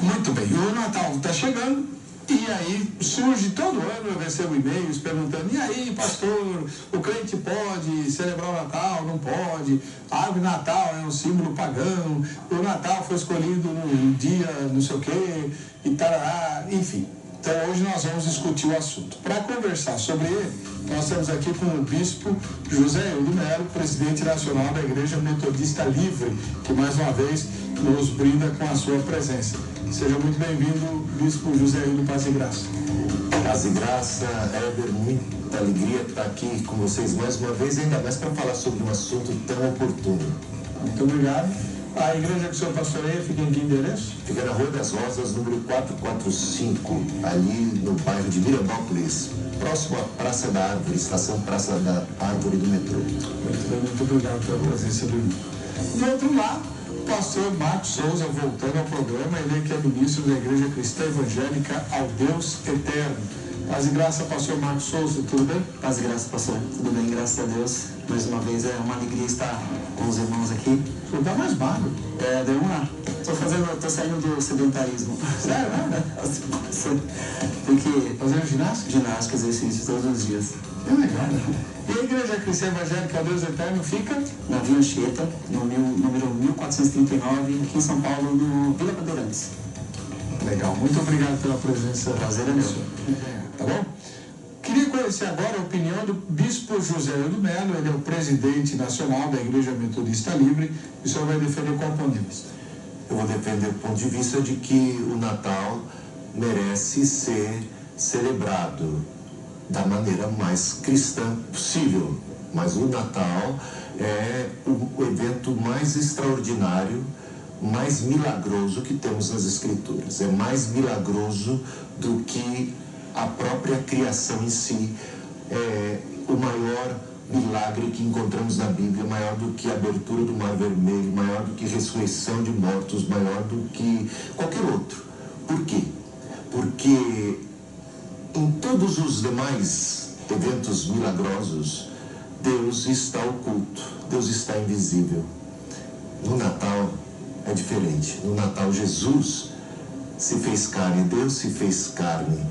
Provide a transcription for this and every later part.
Muito bem, o Natal está chegando e aí surge todo ano, eu recebo e-mails perguntando: e aí, pastor, o crente pode celebrar o Natal, não pode? A árvore de Natal é um símbolo pagão, o Natal foi escolhido num dia não sei o quê, e tarará, enfim. Então hoje nós vamos discutir o assunto. Para conversar sobre ele, nós estamos aqui com o bispo José Hildo Melo, presidente nacional da Igreja Metodista Livre, que mais uma vez nos brinda com a sua presença. Seja muito bem-vindo, bispo José Hildo, paz e graça. Paz e graça, Éder, muita alegria estar aqui com vocês mais uma vez, ainda mais para falar sobre um assunto tão oportuno. Muito obrigado. A igreja que o senhor pastoreia fica em que endereço? Fica na Rua das Rosas, número 445, ali no bairro de Mirandópolis, próximo à Praça da Árvore, estação Praça da Árvore do metrô. Muito bem, muito obrigado pela presença do irmão. Do outro lado, o pastor Marcos Souza, voltando ao programa, ele que é ministro da Igreja Cristã Evangélica ao Deus Eterno. Paz e graça, pastor Marcos Souza, tudo bem? Paz e graça, pastor. Tudo bem, graças a Deus. Mais uma vez é uma alegria estar com os irmãos aqui. O senhor está mais magro. Deu uma... Tô saindo do sedentarismo. Sério, né? Tem que... Fazendo ginástica? Ginástica, exercício todos os dias. É legal, né? E a Igreja Cristã Evangélica ao Deus Eterno fica? Na Via Anchieta, número 1439, aqui em São Paulo, no Vila Bandeirantes. Legal, muito obrigado pela presença. Prazer é meu. Tá bom? Queria conhecer agora a opinião do bispo José Hildo Melo, ele é o presidente nacional da Igreja Metodista Livre, e o senhor vai defender qual ponto de vista? Eu vou defender o ponto de vista de que o Natal merece ser celebrado da maneira mais cristã possível. Mas o Natal é o evento mais extraordinário, mais milagroso que temos nas Escrituras. É mais milagroso do que a própria criação em si. É o maior milagre que encontramos na Bíblia, maior do que a abertura do Mar Vermelho, maior do que a ressurreição de mortos, maior do que qualquer outro. Por quê? Porque em todos os demais eventos milagrosos, Deus está oculto, Deus está invisível. No Natal é diferente. No Natal, Jesus se fez carne, Deus se fez carne.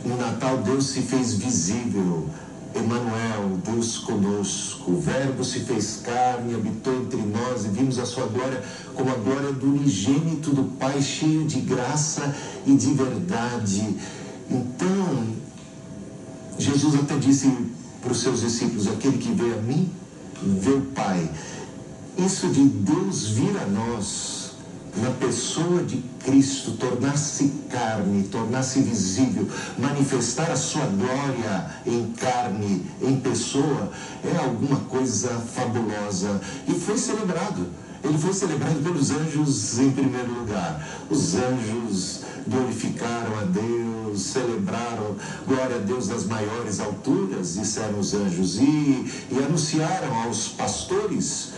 No Natal, Deus se fez visível. Emanuel, Deus conosco. O Verbo se fez carne, habitou entre nós e vimos a sua glória como a glória do unigênito do Pai, cheio de graça e de verdade. Então, Jesus até disse para os seus discípulos: aquele que vê a mim, vê o Pai. Isso de Deus vir a nós, na pessoa de Cristo, tornar-se carne, tornar-se visível, manifestar a sua glória em carne, em pessoa, é alguma coisa fabulosa. E foi celebrado. Ele foi celebrado pelos anjos em primeiro lugar. Os anjos glorificaram a Deus, celebraram glória a Deus das maiores alturas, disseram os anjos, e anunciaram aos pastores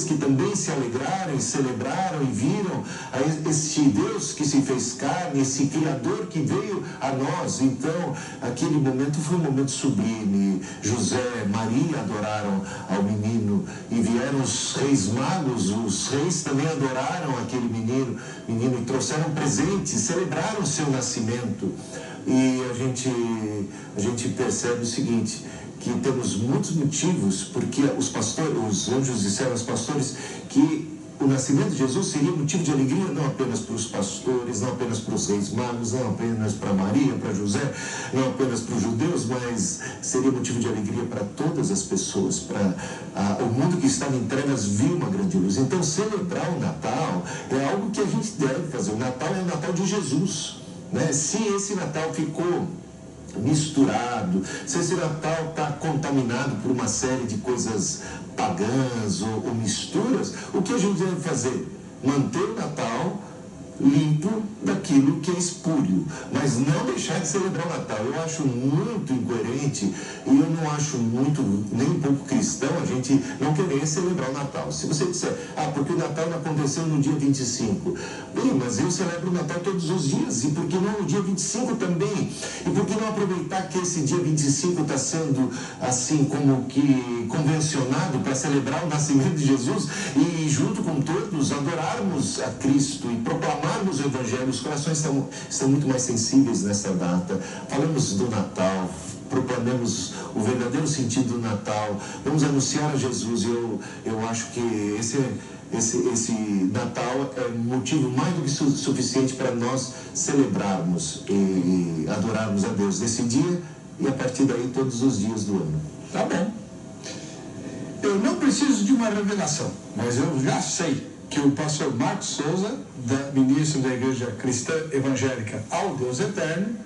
que também se alegraram e celebraram e viram a este Deus que se fez carne, esse Criador que veio a nós. Então, aquele momento foi um momento sublime. José, Maria adoraram ao menino e vieram os reis magos, os reis também adoraram aquele menino e trouxeram presentes, celebraram o seu nascimento. E a gente percebe o seguinte, que temos muitos motivos, porque os anjos disseram aos pastores que o nascimento de Jesus seria motivo de alegria não apenas para os pastores, não apenas para os reis magos, não apenas para Maria, para José, não apenas para os judeus, mas seria motivo de alegria para todas as pessoas. O mundo que estava em trevas viu uma grande luz. Então, celebrar o Natal é algo que a gente deve fazer. O Natal é o Natal de Jesus, né? Se esse Natal ficou misturado, se esse Natal está contaminado por uma série de coisas pagãs ou misturas, o que a gente deve fazer? Manter o Natal limpo daquilo que é espúrio, mas não deixar de celebrar o Natal. Eu acho muito incoerente e eu não acho nem um pouco cristão a gente não querer celebrar o Natal. Se você disser, porque o Natal não aconteceu no dia 25, bem, mas eu celebro o Natal todos os dias, e por que não no dia 25 também? E por que não aproveitar que esse dia 25 está sendo assim como que convencionado para celebrar o nascimento de Jesus e junto com todos adorarmos a Cristo e proclamarmos pregamos o Evangelho, os corações estão muito mais sensíveis nessa data. Falamos do Natal, proclamamos o verdadeiro sentido do Natal, vamos anunciar a Jesus. Eu acho que esse Natal é motivo mais do que suficiente para nós celebrarmos e adorarmos a Deus nesse dia e a partir daí todos os dias do ano. Tá bom. Eu não preciso de uma revelação, mas eu já sei que o pastor Marcos Souza, ministro da Igreja Cristã Evangélica ao Deus Eterno,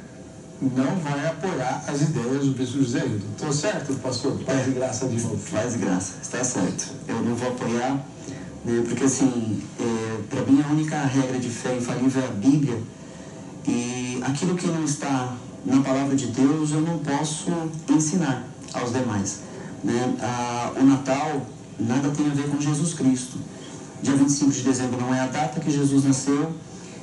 não vai apoiar as ideias do bispo José Hildo. Estou certo, pastor? Paz e graça de novo. Paz e graça, está certo. Eu não vou apoiar, né, porque assim, para mim a única regra de fé infalível é a Bíblia, e aquilo que não está na palavra de Deus eu não posso ensinar aos demais. Né? O Natal nada tem a ver com Jesus Cristo. Dia 25 de dezembro não é a data que Jesus nasceu,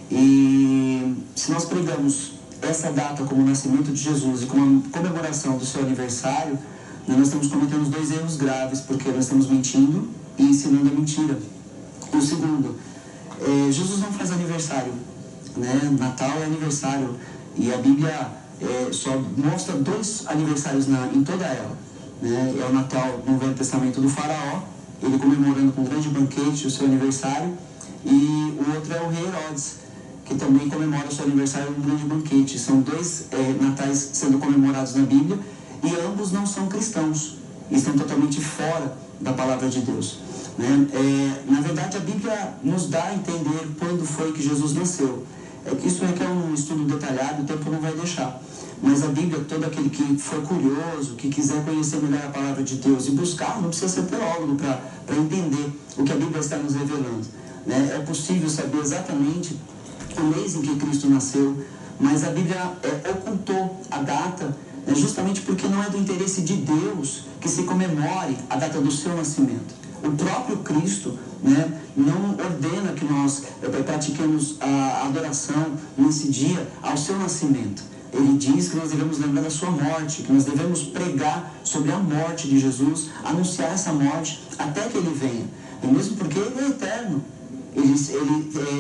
e se nós pregamos essa data como o nascimento de Jesus e como a comemoração do seu aniversário, nós estamos cometendo 2 erros graves, porque nós estamos mentindo e ensinando a mentira. O segundo, Jesus não faz aniversário, né? Natal é aniversário, e a Bíblia só mostra 2 aniversários em toda ela, né? É o Natal no Velho Testamento do faraó, ele comemorando com um grande banquete o seu aniversário, e o outro é o rei Herodes, que também comemora o seu aniversário num grande banquete. São 2 natais sendo comemorados na Bíblia, e ambos não são cristãos, estão totalmente fora da palavra de Deus, né? Na verdade, a Bíblia nos dá a entender quando foi que Jesus nasceu. Isso é um estudo detalhado, o tempo não vai deixar. Mas a Bíblia, todo aquele que for curioso, que quiser conhecer melhor a palavra de Deus e buscar, não precisa ser teólogo para entender o que a Bíblia está nos revelando, né? É possível saber exatamente o mês em que Cristo nasceu, mas a Bíblia ocultou a data, né, justamente porque não é do interesse de Deus que se comemore a data do seu nascimento. O próprio Cristo, né, não ordena que nós pratiquemos a adoração nesse dia ao seu nascimento. Ele diz que nós devemos lembrar da sua morte, que nós devemos pregar sobre a morte de Jesus, anunciar essa morte até que ele venha. E mesmo porque ele é eterno. Ele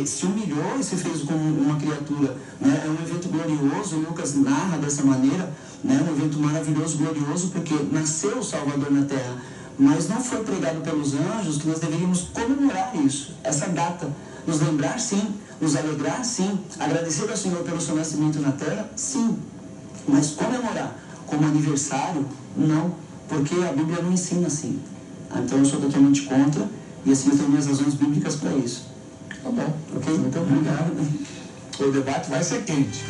se humilhou e se fez como uma criatura, né? É um evento glorioso, Lucas narra dessa maneira, né? Um evento maravilhoso, glorioso, porque nasceu o Salvador na terra, mas não foi pregado pelos anjos que nós deveríamos comemorar isso, essa data, nos lembrar sim, nos alegrar sim, agradecer ao Senhor pelo seu nascimento na terra, sim, mas comemorar como aniversário, não, porque a Bíblia não ensina assim. Então eu sou totalmente contra, e assim eu tenho minhas razões bíblicas para isso. Tá bom, ok? Muito obrigado. O debate vai ser quente.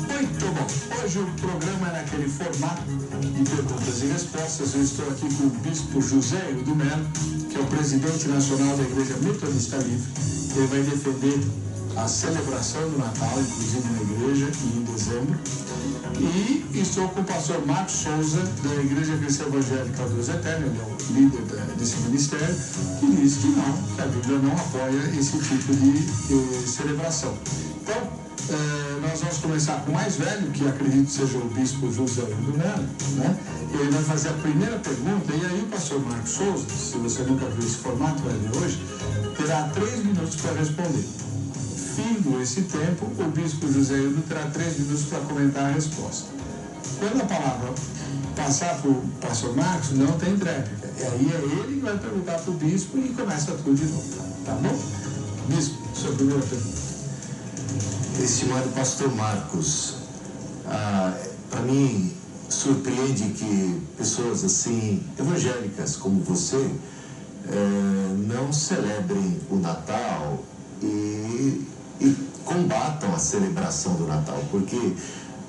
Muito bom. Hoje o programa é naquele formato de perguntas e respostas. Eu estou aqui com o bispo José Hildo Melo, que é o presidente nacional da Igreja Metodista Livre. Ele vai defender a celebração do Natal, inclusive na igreja, em dezembro. E estou com o pastor Marcos Souza, da Igreja Cristã Evangélica ao Deus Eterno, ele é o líder desse ministério, que diz que não, que a Bíblia não apoia esse tipo de celebração. Então, nós vamos começar com o mais velho, que acredito seja o bispo José Hildo Melo, né? Ele vai fazer a primeira pergunta, e aí o pastor Marcos Souza, se você nunca viu esse formato, vai ver hoje, terá 3 minutos para responder. Findo esse tempo, o bispo José Hildo terá 3 minutos para comentar a resposta. Quando a palavra passar para o pastor Marcos, não tem tréplica. E aí é ele que vai perguntar para o bispo e começa tudo de novo. Tá bom? Bispo, sua primeira pergunta. Estimado pastor Marcos, para mim surpreende que pessoas assim, evangélicas como você, não celebrem o Natal e combatam a celebração do Natal, porque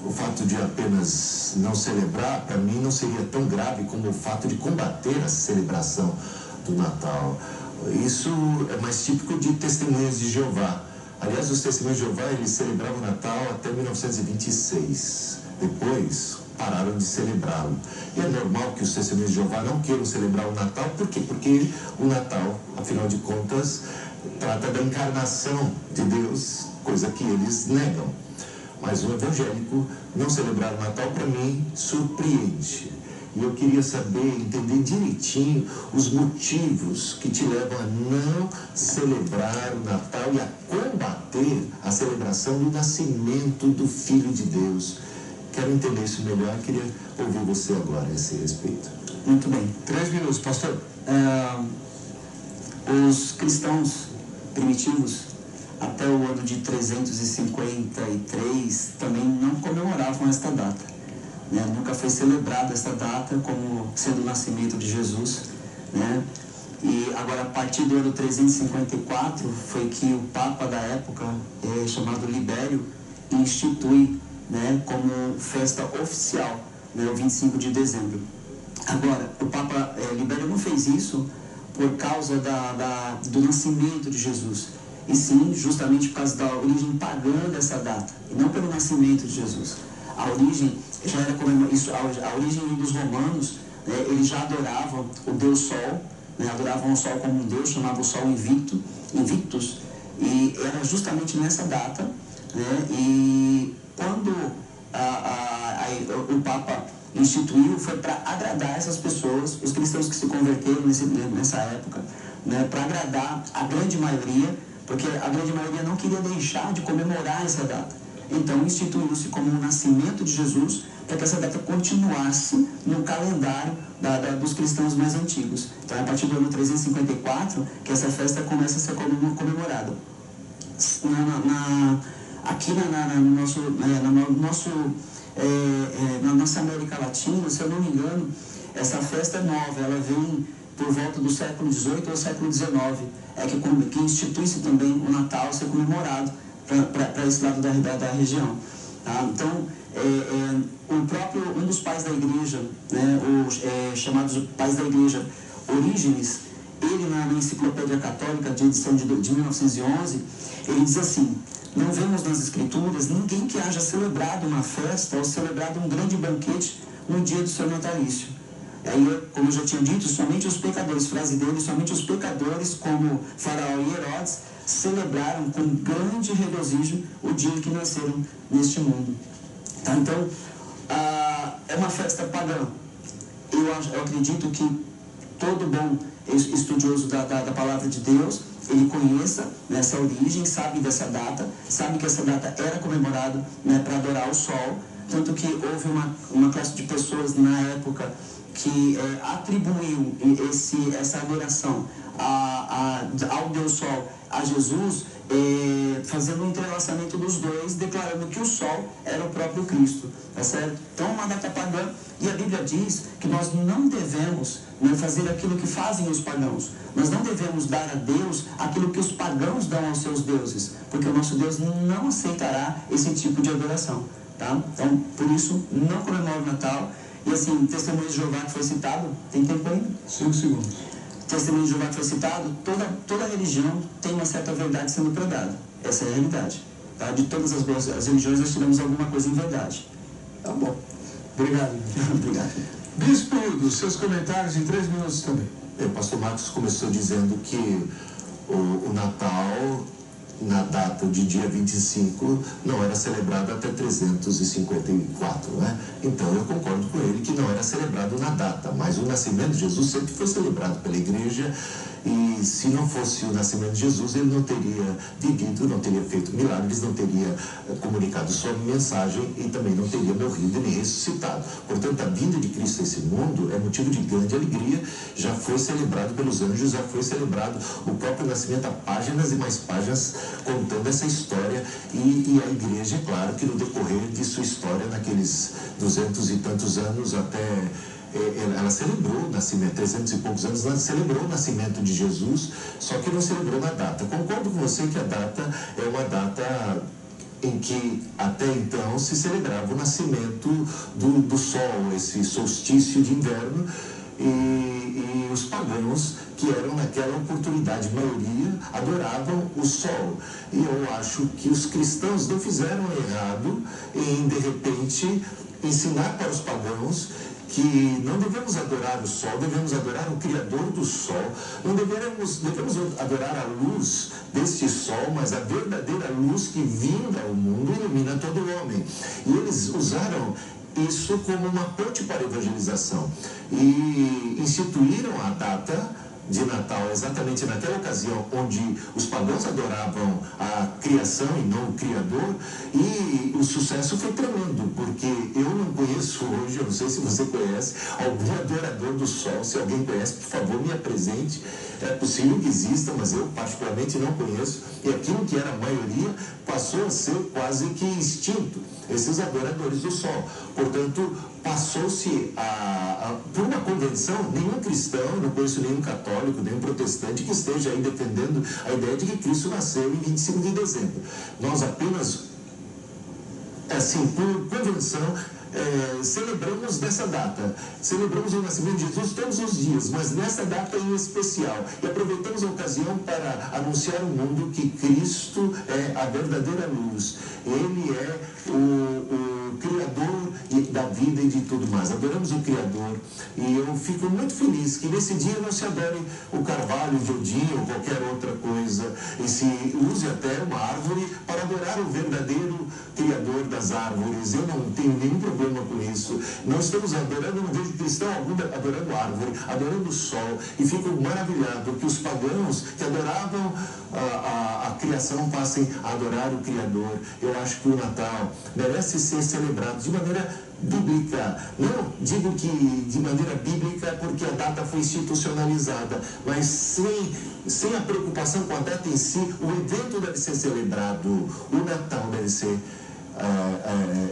o fato de apenas não celebrar, para mim, não seria tão grave como o fato de combater a celebração do Natal. Isso é mais típico de Testemunhas de Jeová. Aliás, os Testemunhas de Jeová, eles celebravam o Natal até 1926. Depois, pararam de celebrá-lo. E é normal que os Testemunhas de Jeová não queiram celebrar o Natal. Por quê? Porque o Natal, afinal de contas, trata da encarnação de Deus, coisa que eles negam. Mas o evangélico não celebrar o Natal, para mim, surpreende. E eu queria saber, entender direitinho os motivos que te levam a não celebrar o Natal e a combater a celebração do nascimento do Filho de Deus. Quero entender isso melhor e queria ouvir você agora a esse respeito. Muito bem. 3 minutos, pastor. Os cristãos primitivos, até o ano de 353, também não comemoravam esta data. Né? Nunca foi celebrada esta data como sendo o nascimento de Jesus. Né? E agora, a partir do ano 354, foi que o Papa da época, chamado Libério, institui, né, como festa oficial, né, o 25 de dezembro. Agora, o Papa Libério não fez isso por causa do nascimento de Jesus, e sim justamente por causa da origem pagã dessa data, e não pelo nascimento de Jesus. A origem já era a origem dos romanos, eles já adoravam o Deus Sol, né, adoravam o Sol como um Deus, chamavam o Sol Invictus, e era justamente nessa data, né, e quando o Papa instituiu, foi para agradar essas pessoas, os cristãos que se converteram nessa época, né, para agradar a grande maioria, porque a grande maioria não queria deixar de comemorar essa data. Então instituiu-se como o nascimento de Jesus, para que essa data continuasse no calendário dos cristãos mais antigos. Então é a partir do ano 354 que essa festa começa a ser comemorada. Aqui na nossa América Latina, se eu não me engano, essa festa é nova, ela vem por volta do século XVIII ou século XIX, que institui-se também o Natal ser comemorado para esse lado da região. Tá? Então, um dos pais da igreja, né, chamados pais da igreja, Orígenes, ele na Enciclopédia Católica de edição de 1911, ele diz assim: não vemos nas Escrituras ninguém que haja celebrado uma festa ou celebrado um grande banquete no dia do seu natalício. Aí, como eu já tinha dito, somente os pecadores, frase dele, somente os pecadores, como Faraó e Herodes, celebraram com grande regozijo o dia em que nasceram neste mundo. Tá? Então, é uma festa pagã. Eu acredito que todo bom estudioso da palavra de Deus, ele conheça essa origem, sabe dessa data, sabe que essa data era comemorada, né, para adorar o sol, tanto que houve uma classe de pessoas na época que atribuiu essa adoração ao Deus Sol, a Jesus, fazendo um entrelaçamento dos dois, declarando que o Sol era o próprio Cristo. Tá certo? Então, é uma data pagã, e a Bíblia diz que nós não devemos, né, fazer aquilo que fazem os pagãos. Nós não devemos dar a Deus aquilo que os pagãos dão aos seus deuses, porque o nosso Deus não aceitará esse tipo de adoração. Tá? Então, por isso, não comemora o Natal. E assim, Testemunho de Jeová que foi citado, tem tempo ainda? 5 segundos. Testemunho de Jeová que foi citado, toda religião tem uma certa verdade sendo pregada. Essa é a realidade. Tá? De todas as religiões, nós tivemos alguma coisa em verdade. Tá bom. Obrigado. Obrigado. Bispo Hildo, seus comentários em 3 minutos também. O pastor Marcos começou dizendo que o Natal, na data de dia 25, não era celebrado até 354, né? Então eu concordo com ele que não era celebrado na data, mas o nascimento de Jesus sempre foi celebrado pela igreja, e se não fosse o nascimento de Jesus, ele não teria vivido, não teria feito milagres, não teria comunicado sua mensagem e também não teria morrido nem ressuscitado. Portanto, a vinda de Cristo a esse mundo é motivo de grande alegria, já foi celebrado pelos anjos, já foi celebrado o próprio nascimento, há páginas e mais páginas contando essa história, e a igreja, é claro que no decorrer de sua história, naqueles 200 e tantos anos, até ela celebrou o nascimento, 300 e poucos anos, ela celebrou o nascimento de Jesus, só que não celebrou na data. Concordo com você que a data é uma data em que até então se celebrava o nascimento do sol, esse solstício de inverno, e os pagãos, que eram naquela oportunidade, a maioria, adoravam o sol. E eu acho que os cristãos não fizeram errado em, de repente, ensinar para os pagãos que não devemos adorar o sol, devemos adorar o Criador do sol, não devemos adorar a luz deste sol, mas a verdadeira luz que vinda ao mundo ilumina todo homem. E eles usaram isso como uma ponte para a evangelização e instituíram a data de Natal exatamente naquela ocasião onde os pagãos adoravam a criação e não o Criador, e o sucesso foi tremendo, porque eu não conheço hoje, eu não sei se você conhece, algum adorador do sol. Se alguém conhece, por favor, me apresente. É possível que exista, mas eu particularmente não conheço, e aquilo que era a maioria passou a ser quase que extinto, esses adoradores do sol. Portanto, passou-se por uma convenção, nenhum cristão, não conheço nenhum católico, nenhum protestante que esteja aí defendendo a ideia de que Cristo nasceu em 25 de dezembro. Nós apenas, assim, por convenção, celebramos dessa data, celebramos o nascimento de Jesus todos os dias, mas nessa data em especial, e aproveitamos a ocasião para anunciar ao mundo que Cristo é a verdadeira luz, Ele é o Criador da vida e de tudo mais. Adoramos o Criador, e eu fico muito feliz que nesse dia não se adore o carvalho de Odin ou qualquer outra coisa, e se use até uma árvore para adorar o verdadeiro Criador das árvores. Eu não tenho nenhum problema com isso. Não estamos adorando, eu não vejo cristão algum adorando árvore, adorando o sol, e fico maravilhado que os pagãos que adoravam a criação passem a adorar o Criador. Eu acho que o Natal merece ser celebrado de maneira bíblica. Não digo que de maneira bíblica porque a data foi institucionalizada, mas sem a preocupação com a data em si. O evento deve ser celebrado, o Natal deve ser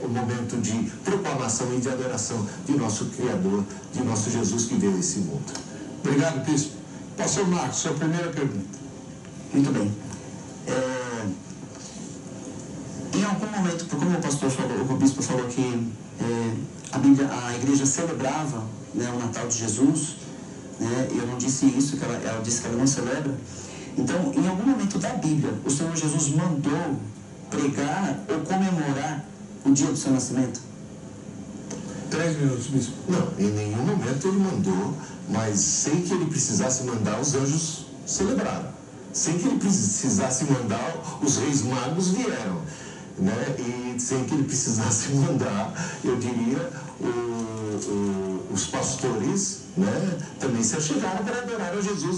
o momento de proclamação e de adoração de nosso Criador, de nosso Jesus que veio a esse mundo. Obrigado, Bispo. Pastor Marcos, sua primeira pergunta. Muito bem. Em algum momento, como o pastor falou, o bispo falou que a igreja celebrava, né, o Natal de Jesus, né, eu não disse isso, que ela disse que ela não celebra. Então, em algum momento da Bíblia, o Senhor Jesus mandou pregar ou comemorar o dia do seu nascimento? 3 minutos, Bispo. Não, em nenhum momento ele mandou, mas sem que ele precisasse mandar, os anjos celebraram. Sem que ele precisasse mandar, os reis magos vieram, né? E sem que ele precisasse mandar, eu diria, os pastores, né, também se achegaram para adorar a Jesus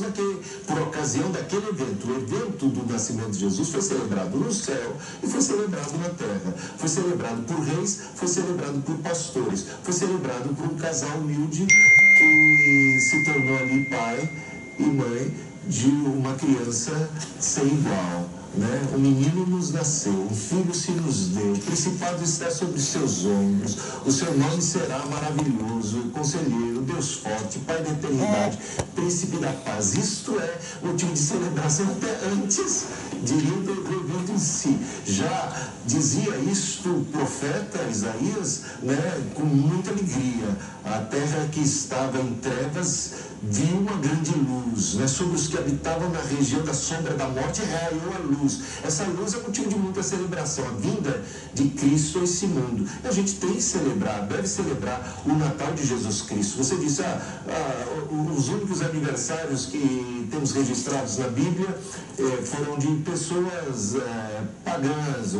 por ocasião daquele evento. O evento do nascimento de Jesus foi celebrado no céu e foi celebrado na terra. Foi celebrado por reis, foi celebrado por pastores, foi celebrado por um casal humilde que se tornou ali pai e mãe de uma criança sem igual. Né? Um menino nos nasceu, um filho se nos deu, o principado está sobre seus ombros, o seu nome será maravilhoso, conselheiro, Deus forte, Pai da eternidade, príncipe da paz. Isto é motivo de celebração até antes, diria, do evento em si. Já dizia isto o profeta Isaías, né, com muita alegria. A terra que estava em trevas viu uma grande luz, né? Sobre os que habitavam na região da sombra da morte raiou a luz. Essa luz é motivo de muita celebração, a vinda de Cristo a esse mundo. E a gente tem que celebrar, deve celebrar o Natal de Jesus Cristo. Você disse, os únicos aniversários que temos registrados na Bíblia foram de pessoas pagãs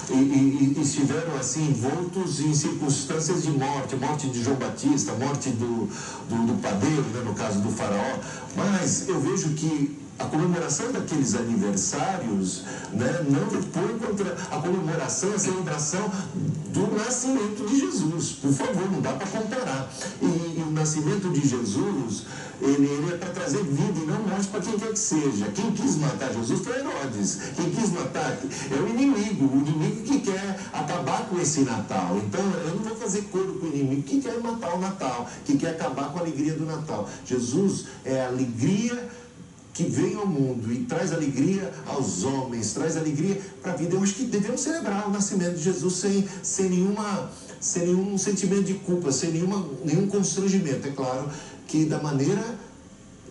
e estiveram assim envoltos em circunstâncias de morte de João Batista, morte do padeiro, né, no caso do faraó. Mas eu vejo que a comemoração daqueles aniversários, né, não depõe contra a comemoração, a celebração do nascimento de Jesus. Por favor, não dá para comparar. E o nascimento de Jesus, ele é para trazer vida e não morte para quem quer que seja. Quem quis matar Jesus foi Herodes. Quem quis matar é o inimigo que quer acabar com esse Natal. Então, eu não vou fazer coro com o inimigo que quer matar o Natal, que quer acabar com a alegria do Natal. Jesus é a alegria que veio ao mundo e traz alegria aos homens, traz alegria para a vida. Eu acho que devemos celebrar o nascimento de Jesus sem nenhum sentimento de culpa, sem nenhum constrangimento. É claro que da maneira,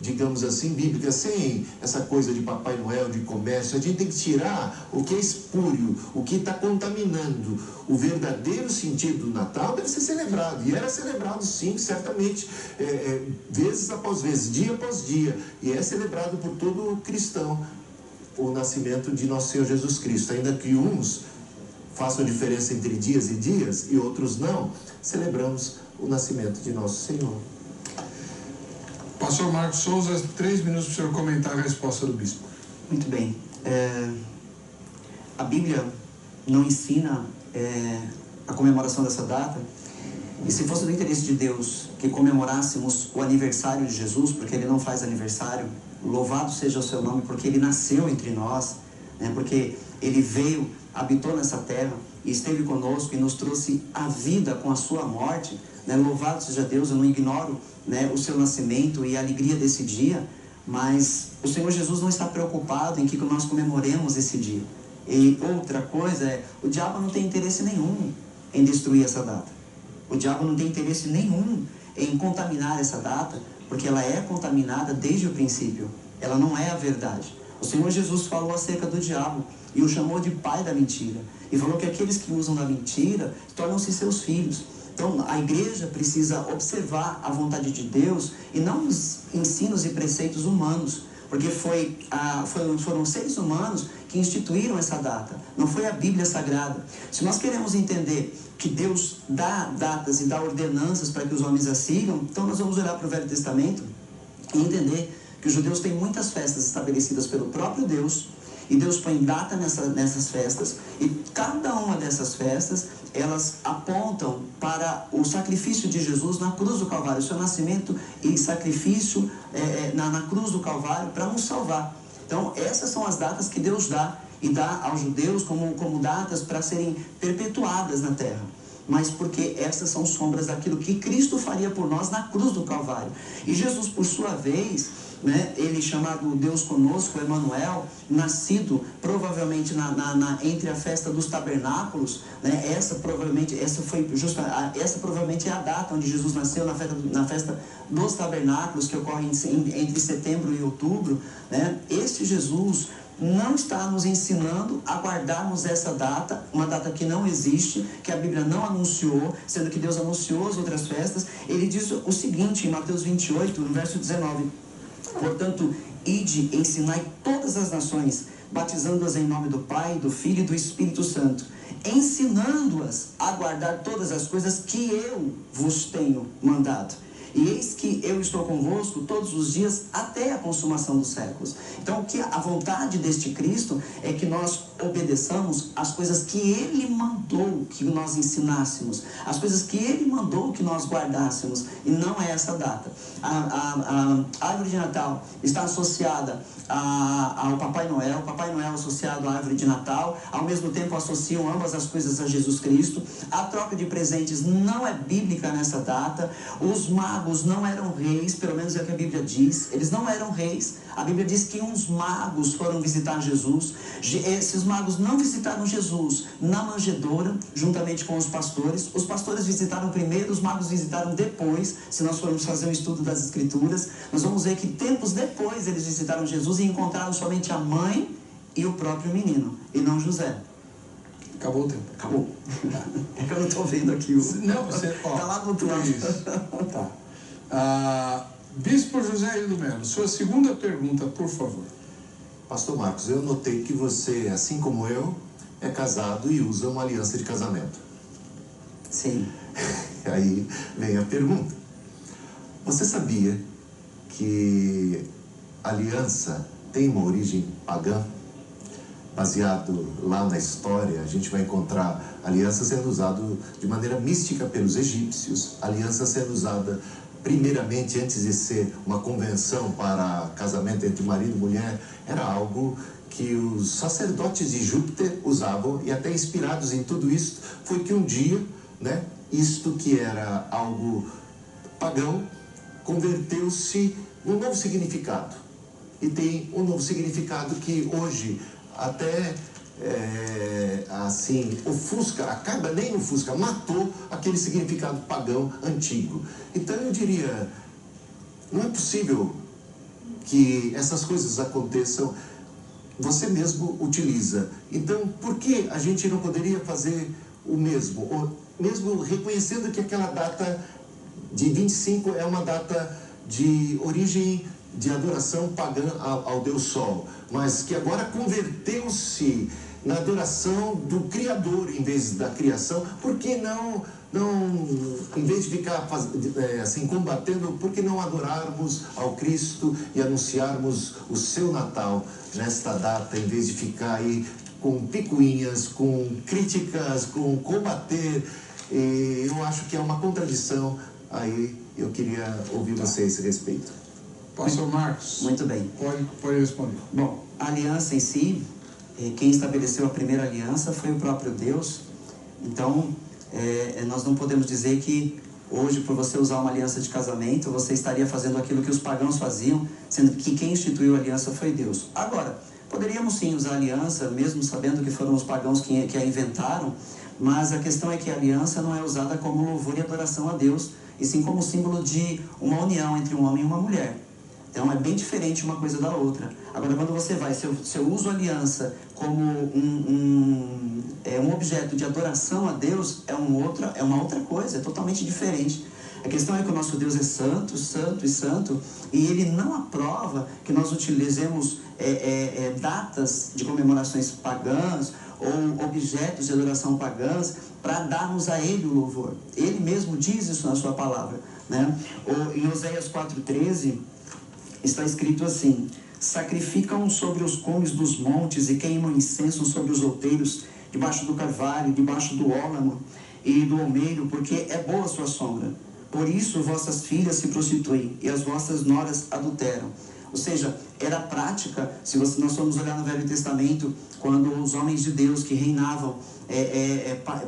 digamos assim, bíblica, sem essa coisa de Papai Noel, de comércio, a gente tem que tirar o que é espúrio, o que está contaminando. O verdadeiro sentido do Natal deve ser celebrado, e era celebrado sim, certamente, vezes após vezes, dia após dia, e é celebrado por todo cristão, o nascimento de nosso Senhor Jesus Cristo, ainda que uns façam diferença entre dias e dias e outros não, celebramos o nascimento de nosso Senhor. Pastor Marcos Souza, 3 minutos para o senhor comentar a resposta do bispo. Muito bem. A Bíblia não ensina a comemoração dessa data. E se fosse do interesse de Deus que comemorássemos o aniversário de Jesus, porque Ele não faz aniversário, louvado seja o seu nome, porque Ele nasceu entre nós, né? Porque Ele veio, habitou nessa terra e esteve conosco e nos trouxe a vida com a sua morte, né? Louvado seja Deus. Eu não ignoro, né, o seu nascimento e a alegria desse dia, mas o Senhor Jesus não está preocupado em que nós comemoremos esse dia. E outra coisa o diabo não tem interesse nenhum em destruir essa data. O diabo não tem interesse nenhum em contaminar essa data, porque ela é contaminada desde o princípio. Ela não é a verdade. O Senhor Jesus falou acerca do diabo e o chamou de pai da mentira. E falou que aqueles que usam da mentira tornam-se seus filhos. Então, a igreja precisa observar a vontade de Deus e não os ensinos e preceitos humanos, porque foram seres humanos que instituíram essa data, não foi a Bíblia Sagrada. Se nós queremos entender que Deus dá datas e dá ordenanças para que os homens as sigam, então nós vamos olhar para o Velho Testamento e entender que os judeus têm muitas festas estabelecidas pelo próprio Deus, e Deus põe data nessas festas, e cada uma dessas festas, elas apontam para o sacrifício de Jesus na cruz do Calvário, o seu nascimento e sacrifício na cruz do Calvário para nos salvar. Então, essas são as datas que Deus dá, e dá aos judeus como datas para serem perpetuadas na terra. Mas porque essas são sombras daquilo que Cristo faria por nós na cruz do Calvário. E Jesus, por sua vez, né, ele chamado Deus conosco, Emanuel, nascido provavelmente entre a festa dos tabernáculos, né, essa provavelmente é a data onde Jesus nasceu, na festa dos tabernáculos, que ocorre entre setembro e outubro, né. Este Jesus não está nos ensinando a guardarmos essa data, uma data que não existe, que a Bíblia não anunciou, sendo que Deus anunciou as outras festas. Ele diz o seguinte em Mateus 28, no verso 19: portanto, ide, ensinai todas as nações, batizando-as em nome do Pai, do Filho e do Espírito Santo, ensinando-as a guardar todas as coisas que eu vos tenho mandado. E eis que eu estou convosco todos os dias até a consumação dos séculos. Então, a vontade deste Cristo é que nós obedeçamos as coisas que Ele mandou que nós ensinássemos, as coisas que Ele mandou que nós guardássemos, e não é essa data. A árvore de Natal está associada ao Papai Noel, o Papai Noel associado à árvore de Natal, ao mesmo tempo associam ambas as coisas a Jesus Cristo. A troca de presentes não é bíblica nessa data. Os magos não eram reis, pelo menos é o que a Bíblia diz. Eles não eram reis. A Bíblia diz que uns magos foram visitar Jesus. Esses magos não visitaram Jesus na manjedoura, juntamente com os pastores. Os pastores visitaram primeiro, os magos visitaram depois. Se nós formos fazer um estudo das Escrituras, nós vamos ver que tempos depois eles visitaram Jesus e encontraram somente a mãe e o próprio menino, e não José. Acabou o tempo. Acabou. É que eu não estou vendo aqui. Não, você... Está lá do outro lado. Isso. Tá. Bispo José Hildo Melo, sua segunda pergunta, por favor. Pastor Marcos, eu notei que você, assim como eu, é casado e usa uma aliança de casamento. Sim. Aí vem a pergunta. Você sabia que a aliança tem uma origem pagã? Baseado lá na história, a gente vai encontrar aliança sendo usada de maneira mística pelos egípcios, aliança sendo usada primeiramente, antes de ser uma convenção para casamento entre marido e mulher, era algo que os sacerdotes de Júpiter usavam, e até inspirados em tudo isso, foi que um dia, né, isto que era algo pagão, converteu-se num novo significado. E tem um novo significado que hoje até assim, matou aquele significado pagão antigo. Então eu diria, não é possível que essas coisas aconteçam. Você mesmo utiliza. Então, por que a gente não poderia fazer o mesmo? Ou mesmo reconhecendo que aquela data de 25 é uma data de origem de adoração pagã ao Deus Sol, mas que agora converteu-se na adoração do Criador em vez da criação? Por que não em vez de ficar assim combatendo, por que não adorarmos ao Cristo e anunciarmos o seu Natal nesta data, em vez de ficar aí com picuinhas, com críticas, com combater? E eu acho que é uma contradição aí. Eu queria ouvir você a esse respeito. Pastor Marcos. Muito bem. Pode responder. Bom, a aliança em si, quem estabeleceu a primeira aliança foi o próprio Deus. Então, nós não podemos dizer que hoje, por você usar uma aliança de casamento, você estaria fazendo aquilo que os pagãos faziam, sendo que quem instituiu a aliança foi Deus. Agora, poderíamos sim usar a aliança, mesmo sabendo que foram os pagãos que a inventaram, mas a questão é que a aliança não é usada como louvor e adoração a Deus, e sim como símbolo de uma união entre um homem e uma mulher. Então é bem diferente uma coisa da outra. Agora, quando você vai, se eu uso a aliança como um objeto de adoração a Deus, é uma outra coisa, é totalmente diferente. A questão é que o nosso Deus é santo, santo e santo, e Ele não aprova que nós utilizemos datas de comemorações pagãs ou objetos de adoração pagãs para darmos a Ele o louvor. Ele mesmo diz isso na sua palavra, né? Em Oséias 4,13 está escrito assim: sacrificam sobre os cumes dos montes e queimam incenso sobre os outeiros, debaixo do carvalho, debaixo do álamo e do almeiro, porque é boa a sua sombra. Por isso vossas filhas se prostituem e as vossas noras adulteram. Ou seja, era prática, se nós formos olhar no Velho Testamento, quando os homens de Deus que reinavam,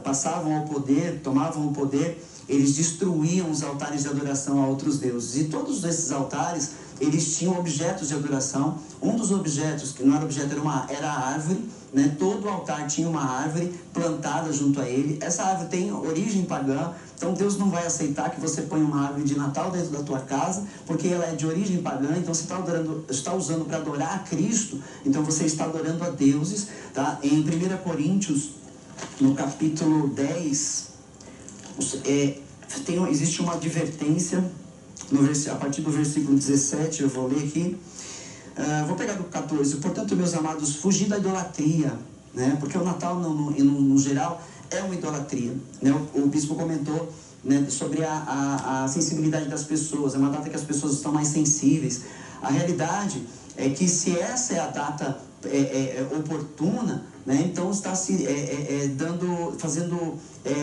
passavam ao poder, tomavam o poder, eles destruíam os altares de adoração a outros deuses. E todos esses altares, eles tinham objetos de adoração. Um dos objetos, que não era objeto, era a árvore, né? Todo altar tinha uma árvore plantada junto a ele. Essa árvore tem origem pagã, então Deus não vai aceitar que você ponha uma árvore de Natal dentro da tua casa, porque ela é de origem pagã. Então você está usando para adorar a Cristo, então você está adorando a deuses, tá? Em 1 Coríntios, no capítulo 10, existe uma advertência, a partir do versículo 17, eu vou ler aqui. Vou pegar do 14. Portanto, meus amados, fugir da idolatria, né? Porque o Natal, no geral, é uma idolatria, né? O bispo comentou, né, sobre a sensibilidade das pessoas. É uma data que as pessoas estão mais sensíveis. A realidade é que se essa é a data oportuna, né, então está fazendo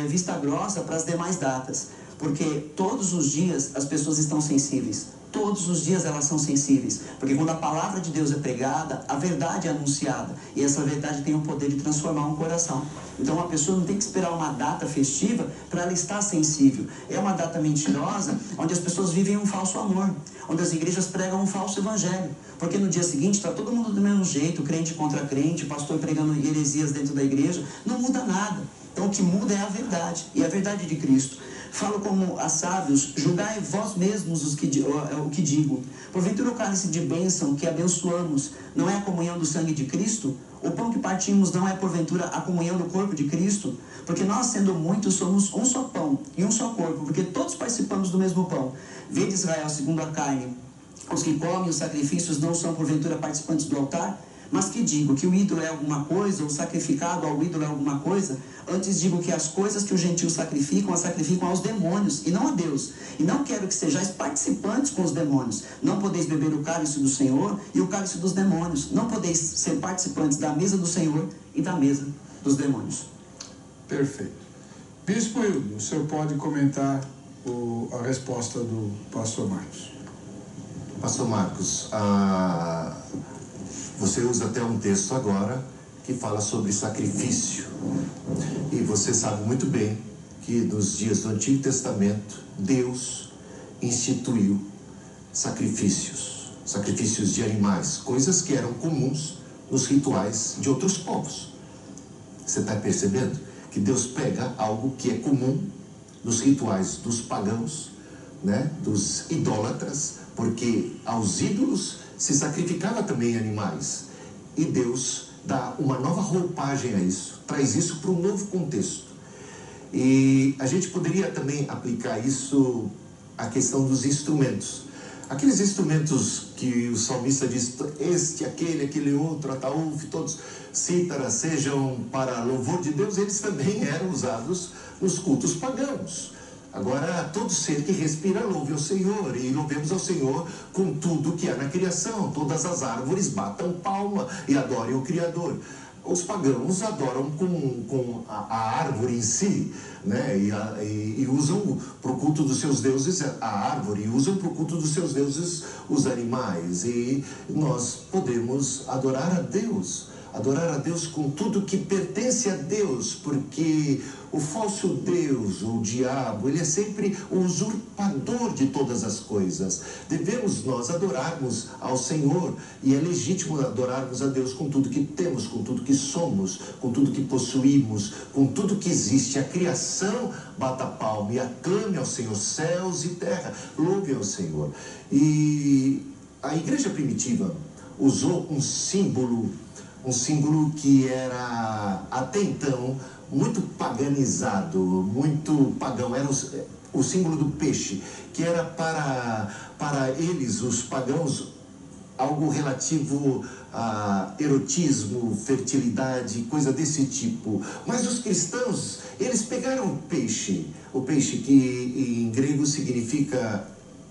vista grossa para as demais datas, porque todos os dias as pessoas estão sensíveis. Todos os dias elas são sensíveis, porque quando a palavra de Deus é pregada, a verdade é anunciada, e essa verdade tem o poder de transformar um coração. Então uma pessoa não tem que esperar uma data festiva para ela estar sensível. É uma data mentirosa, onde as pessoas vivem um falso amor, onde as igrejas pregam um falso evangelho, porque no dia seguinte está todo mundo do mesmo jeito, crente contra crente, pastor pregando heresias dentro da igreja, não muda nada. Então o que muda é a verdade, e a verdade de Cristo. Falo como a sábios, julgai vós mesmos o que digo. Porventura o cálice de bênção que abençoamos não é a comunhão do sangue de Cristo? O pão que partimos não é porventura a comunhão do corpo de Cristo? Porque nós, sendo muitos, somos um só pão e um só corpo, porque todos participamos do mesmo pão. Vede Israel segundo a carne. Os que comem os sacrifícios não são porventura participantes do altar? Mas que digo que o ídolo é alguma coisa, ou sacrificado ao ídolo é alguma coisa? Antes digo que as coisas que os gentios sacrificam, as sacrificam aos demônios, e não a Deus. E não quero que sejais participantes com os demônios. Não podeis beber o cálice do Senhor e o cálice dos demônios. Não podeis ser participantes da mesa do Senhor e da mesa dos demônios. Perfeito. Bispo Hildo, o senhor pode comentar a resposta do pastor Marcos. Pastor Marcos, você usa até um texto agora que fala sobre sacrifício. E você sabe muito bem que nos dias do Antigo Testamento, Deus instituiu sacrifícios de animais, coisas que eram comuns nos rituais de outros povos. Você está percebendo que Deus pega algo que é comum nos rituais dos pagãos, né, dos idólatras, porque aos ídolos se sacrificava também animais, e Deus dá uma nova roupagem a isso, traz isso para um novo contexto. E a gente poderia também aplicar isso à questão dos instrumentos. Aqueles instrumentos que o salmista diz, este, aquele outro, ataúf, todos cítaras sejam para louvor de Deus, eles também eram usados nos cultos pagãos. Agora, todo ser que respira louve ao Senhor, e louvemos ao Senhor com tudo que há na criação. Todas as árvores batam palma e adorem o Criador. Os pagãos adoram com a árvore em si, né? E usam para o culto dos seus deuses a árvore, e usam para o culto dos seus deuses os animais. E nós podemos adorar a Deus com tudo que pertence a Deus, porque o falso Deus, o diabo, ele é sempre o usurpador de todas as coisas. Devemos nós adorarmos ao Senhor, e é legítimo adorarmos a Deus com tudo que temos, com tudo que somos, com tudo que possuímos, com tudo que existe. A criação bata palma e aclame ao Senhor, céus e terra, louve ao Senhor. E a igreja primitiva usou um símbolo que era até então muito paganizado, muito pagão. Era o símbolo do peixe, que era para eles, os pagãos, algo relativo a erotismo, fertilidade, coisa desse tipo. Mas os cristãos, eles pegaram o peixe que em grego significa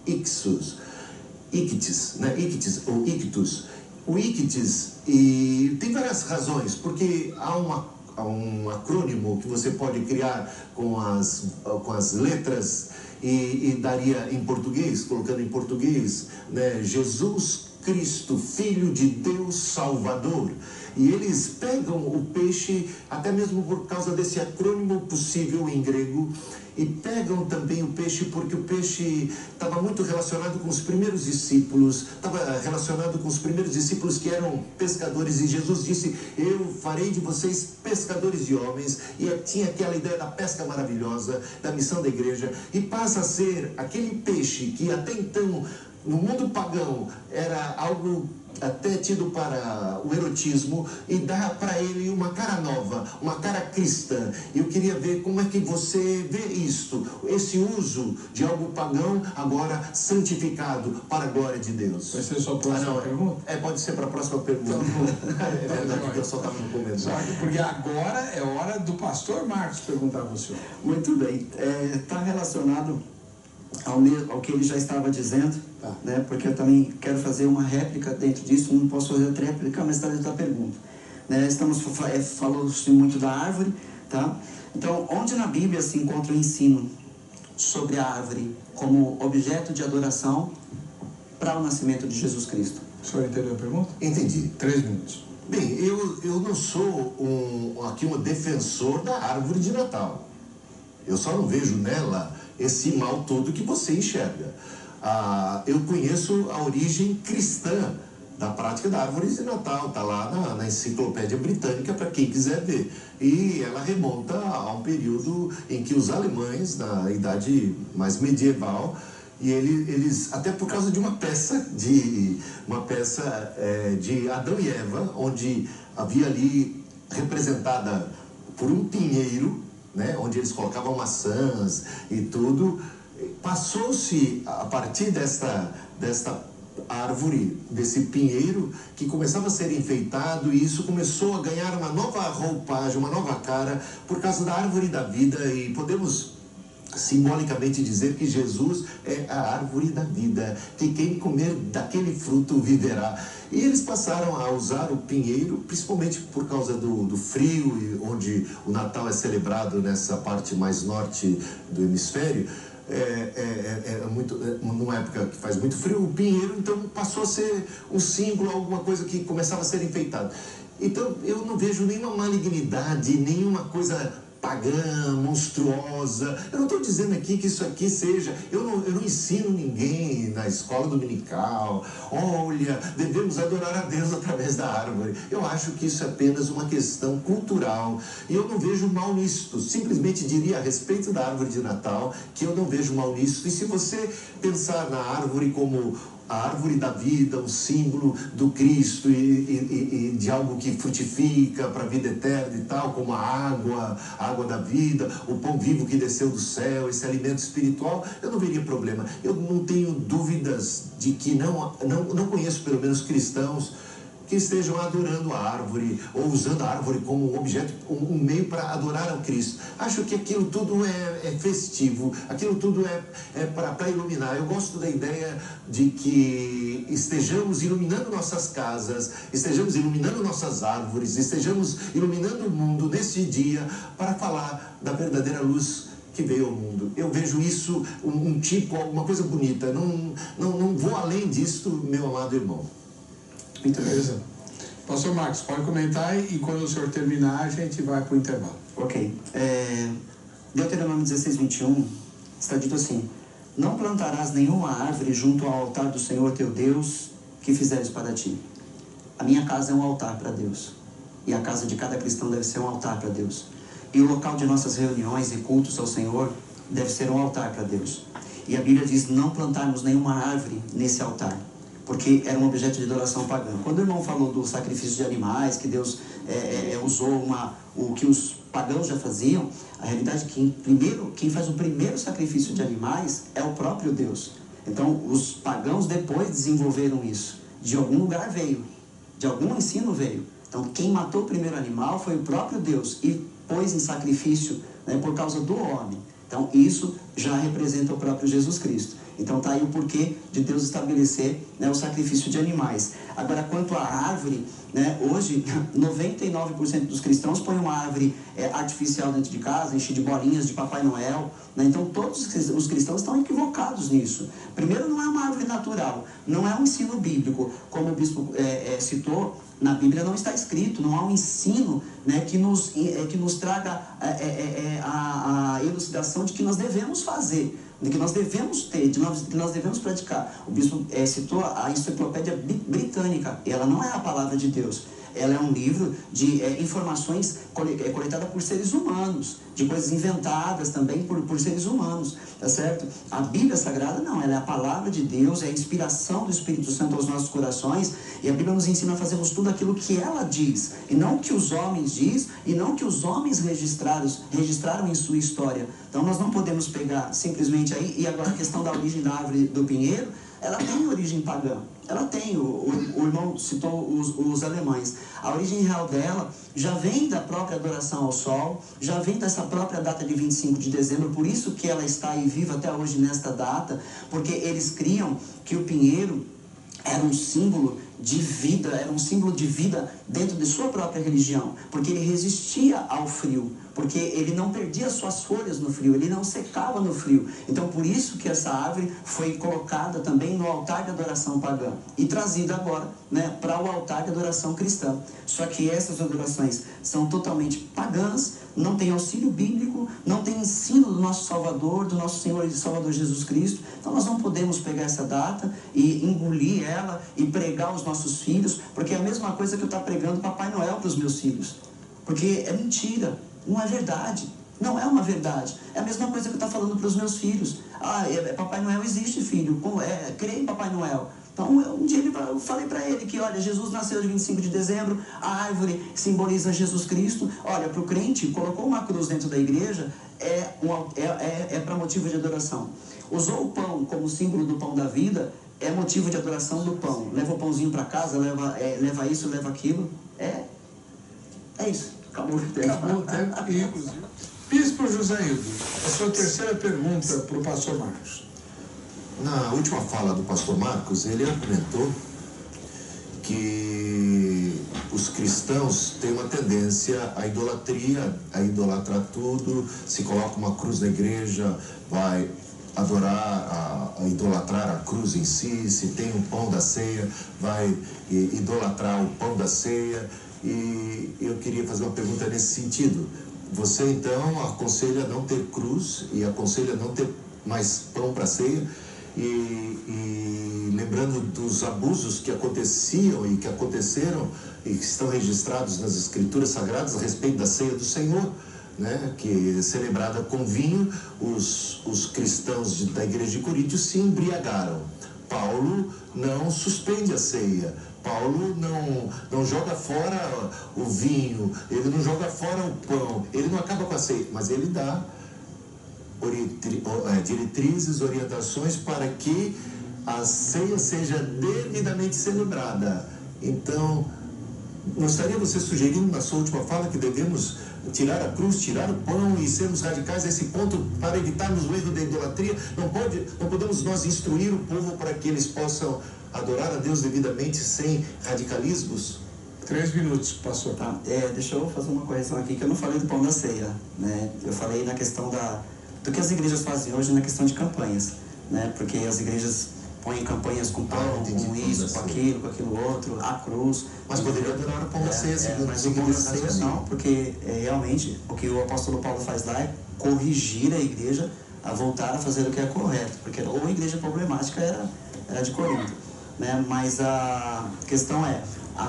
ictus, né? Ictus. O ictus, e tem várias razões, porque há um acrônimo que você pode criar com as letras e daria em português, colocando em português, né? Jesus Cristo, Filho de Deus Salvador. E eles pegam o peixe, até mesmo por causa desse acrônimo possível em grego, e pegam também o peixe porque o peixe estava muito relacionado com os primeiros discípulos, que eram pescadores, e Jesus disse, eu farei de vocês pescadores de homens, e tinha aquela ideia da pesca maravilhosa, da missão da igreja, e passa a ser aquele peixe que até então, no mundo pagão, era algo até tido para o erotismo, e dá para ele uma cara nova, uma cara cristã. Eu queria ver como é que você vê isto, esse uso de algo pagão, agora santificado para a glória de Deus. Vai ser só a próxima pergunta? Pode ser para a próxima pergunta. É verdade que eu só estava no comentário. Porque agora é hora do pastor Marcos perguntar para o senhor. Muito bem. Está relacionado ao que ele já estava dizendo, tá, né? Porque eu também quero fazer uma réplica dentro disso. Não posso fazer outra réplica, mas está dentro da pergunta, né? Falou-se muito da árvore, tá? Então, onde na Bíblia se encontra o ensino sobre a árvore como objeto de adoração para o nascimento de Jesus Cristo? O senhor entendeu a pergunta? Entendi. 3 minutos. Bem, eu não sou um defensor da árvore de Natal. Eu só não vejo nela esse mal todo que você enxerga. Eu conheço a origem cristã da prática da árvore de Natal, está lá na Enciclopédia Britânica para quem quiser ver. E ela remonta a um período em que os alemães, na idade mais medieval, e eles até por causa de uma peça de Adão e Eva, onde havia ali representada por um pinheiro, né, onde eles colocavam maçãs e tudo, passou-se a partir desta árvore, desse pinheiro, que começava a ser enfeitado, e isso começou a ganhar uma nova roupagem, uma nova cara, por causa da árvore da vida. E podemos simbolicamente dizer que Jesus é a árvore da vida, que quem comer daquele fruto viverá. E eles passaram a usar o pinheiro, principalmente por causa do frio, onde o Natal é celebrado nessa parte mais norte do hemisfério. Numa época que faz muito frio, o pinheiro então passou a ser um símbolo, alguma coisa que começava a ser enfeitado. Então eu não vejo nenhuma malignidade, nenhuma coisa pagã, monstruosa. Eu não estou dizendo aqui que isso aqui seja... Eu não ensino ninguém na escola dominical, olha, devemos adorar a Deus através da árvore. Eu acho que isso é apenas uma questão cultural, e eu não vejo mal nisto. Simplesmente diria a respeito da árvore de Natal que eu não vejo mal nisso. E se você pensar na árvore como a árvore da vida, o símbolo do Cristo e de algo que frutifica para a vida eterna e tal, como a água da vida, o pão vivo que desceu do céu, esse alimento espiritual, eu não veria problema. Eu não tenho dúvidas de que não conheço pelo menos cristãos que estejam adorando a árvore ou usando a árvore como um objeto, um meio para adorar a Cristo. Acho que aquilo tudo é festivo, aquilo tudo é para iluminar. Eu gosto da ideia de que estejamos iluminando nossas casas, estejamos iluminando nossas árvores, estejamos iluminando o mundo nesse dia para falar da verdadeira luz que veio ao mundo. Eu vejo isso uma coisa bonita. Não vou além disso, meu amado irmão. Beleza. Pastor Marcos, pode comentar e quando o senhor terminar, a gente vai para o intervalo. Ok. Deuteronômio 16, 21, está dito assim: não plantarás nenhuma árvore junto ao altar do Senhor teu Deus que fizeres para ti. A minha casa é um altar para Deus. E a casa de cada cristão deve ser um altar para Deus. E o local de nossas reuniões e cultos ao Senhor deve ser um altar para Deus. E a Bíblia diz não plantarmos nenhuma árvore nesse altar, porque era um objeto de adoração pagã. Quando o irmão falou do sacrifício de animais, que Deus usou o que os pagãos já faziam, a realidade é que quem faz o primeiro sacrifício de animais é o próprio Deus. Então, os pagãos depois desenvolveram isso. De algum lugar veio, de algum ensino veio. Então, quem matou o primeiro animal foi o próprio Deus e pôs em sacrifício, né, por causa do homem. Então, isso já representa o próprio Jesus Cristo. Então, está aí o porquê de Deus estabelecer, né, o sacrifício de animais. Agora, quanto à árvore, né, hoje, 99% dos cristãos põem uma árvore artificial dentro de casa, enche de bolinhas de Papai Noel. Né? Então, todos os cristãos estão equivocados nisso. Primeiro, não é uma árvore natural, não é um ensino bíblico. Como o bispo citou, na Bíblia não está escrito, não há um ensino, né, que nos traga a elucidação de que nós devemos fazer, de que nós devemos ter, de que nós devemos praticar. O bispo citou a Enciclopédia Britânica, ela não é a palavra de Deus. Ela é um livro de informações coletadas por seres humanos, de coisas inventadas também por seres humanos, tá certo? A Bíblia Sagrada não, ela é a palavra de Deus, é a inspiração do Espírito Santo aos nossos corações, e a Bíblia nos ensina a fazermos tudo aquilo que ela diz, e não o que os homens diz, e não o que os homens registraram em sua história. Então nós não podemos pegar simplesmente aí, e agora a questão da origem da árvore do pinheiro, ela tem origem pagã. Ela tem, o irmão citou os alemães. A origem real dela já vem da própria adoração ao sol, já vem dessa própria data de 25 de dezembro, por isso que ela está aí viva até hoje nesta data, porque eles criam que o pinheiro era um símbolo de vida dentro de sua própria religião, porque ele resistia ao frio, porque ele não perdia suas folhas no frio, ele não secava no frio. Então, por isso que essa árvore foi colocada também no altar de adoração pagã e trazida agora, né, para o altar de adoração cristã. Só que essas adorações são totalmente pagãs, não tem auxílio bíblico, não tem ensino do nosso Salvador, do nosso Senhor e Salvador Jesus Cristo. Então, nós não podemos pegar essa data e engolir ela e pregar aos nossos filhos, porque é a mesma coisa que eu estar pregando Papai Noel para os meus filhos, porque é mentira. Não é verdade, não é uma verdade. É a mesma coisa que eu estou falando para os meus filhos. Papai Noel existe, filho, creia em Papai Noel. Então, um dia eu falei para ele que, olha, Jesus nasceu de 25 de dezembro, a árvore simboliza Jesus Cristo. Olha, para o crente, colocou uma cruz dentro da igreja, é para motivo de adoração. Usou o pão como símbolo do pão da vida, é motivo de adoração do pão. Leva o pãozinho para casa, leva isso, leva aquilo. É isso. Acabou o tempo. Inclusive. Bispo José Hildo, a sua terceira pergunta para o pastor Marcos. Na última fala do pastor Marcos, ele argumentou que os cristãos têm uma tendência à idolatria, a idolatrar tudo. Se coloca uma cruz na igreja, vai adorar, a idolatrar a cruz em si. Se tem o pão da ceia, vai idolatrar o pão da ceia. E eu queria fazer uma pergunta nesse sentido. Você então aconselha não ter cruz e aconselha não ter mais pão para ceia, e lembrando dos abusos que aconteciam e que aconteceram e que estão registrados nas Escrituras Sagradas a respeito da ceia do Senhor, né, que é celebrada com vinho. Os cristãos da igreja de Corinto se embriagaram Paulo não suspende a ceia. Paulo não joga fora o vinho, ele não joga fora o pão, ele não acaba com a ceia, mas ele dá diretrizes, orientações para que a ceia seja devidamente celebrada. Então, não estaria você sugerindo na sua última fala que devemos tirar a cruz, tirar o pão e sermos radicais a esse ponto para evitarmos o erro da idolatria? Não podemos nós instruir o povo para que eles possam adorar a Deus devidamente sem radicalismos? 3 minutos, pastor. Tá, deixa eu fazer uma correção aqui, que eu não falei do pão da ceia, né? Eu falei na questão do que as igrejas fazem hoje na questão de campanhas, né? Porque as igrejas põem campanhas com pão, com isso, com aquilo outro, a cruz. Mas poderia adorar o pão da ceia, segundo mas o pão da ceia não, porque realmente o que o apóstolo Paulo faz lá é corrigir a igreja a voltar a fazer o que é correto, porque ou a igreja problemática era de Corinto, né? Mas a questão é,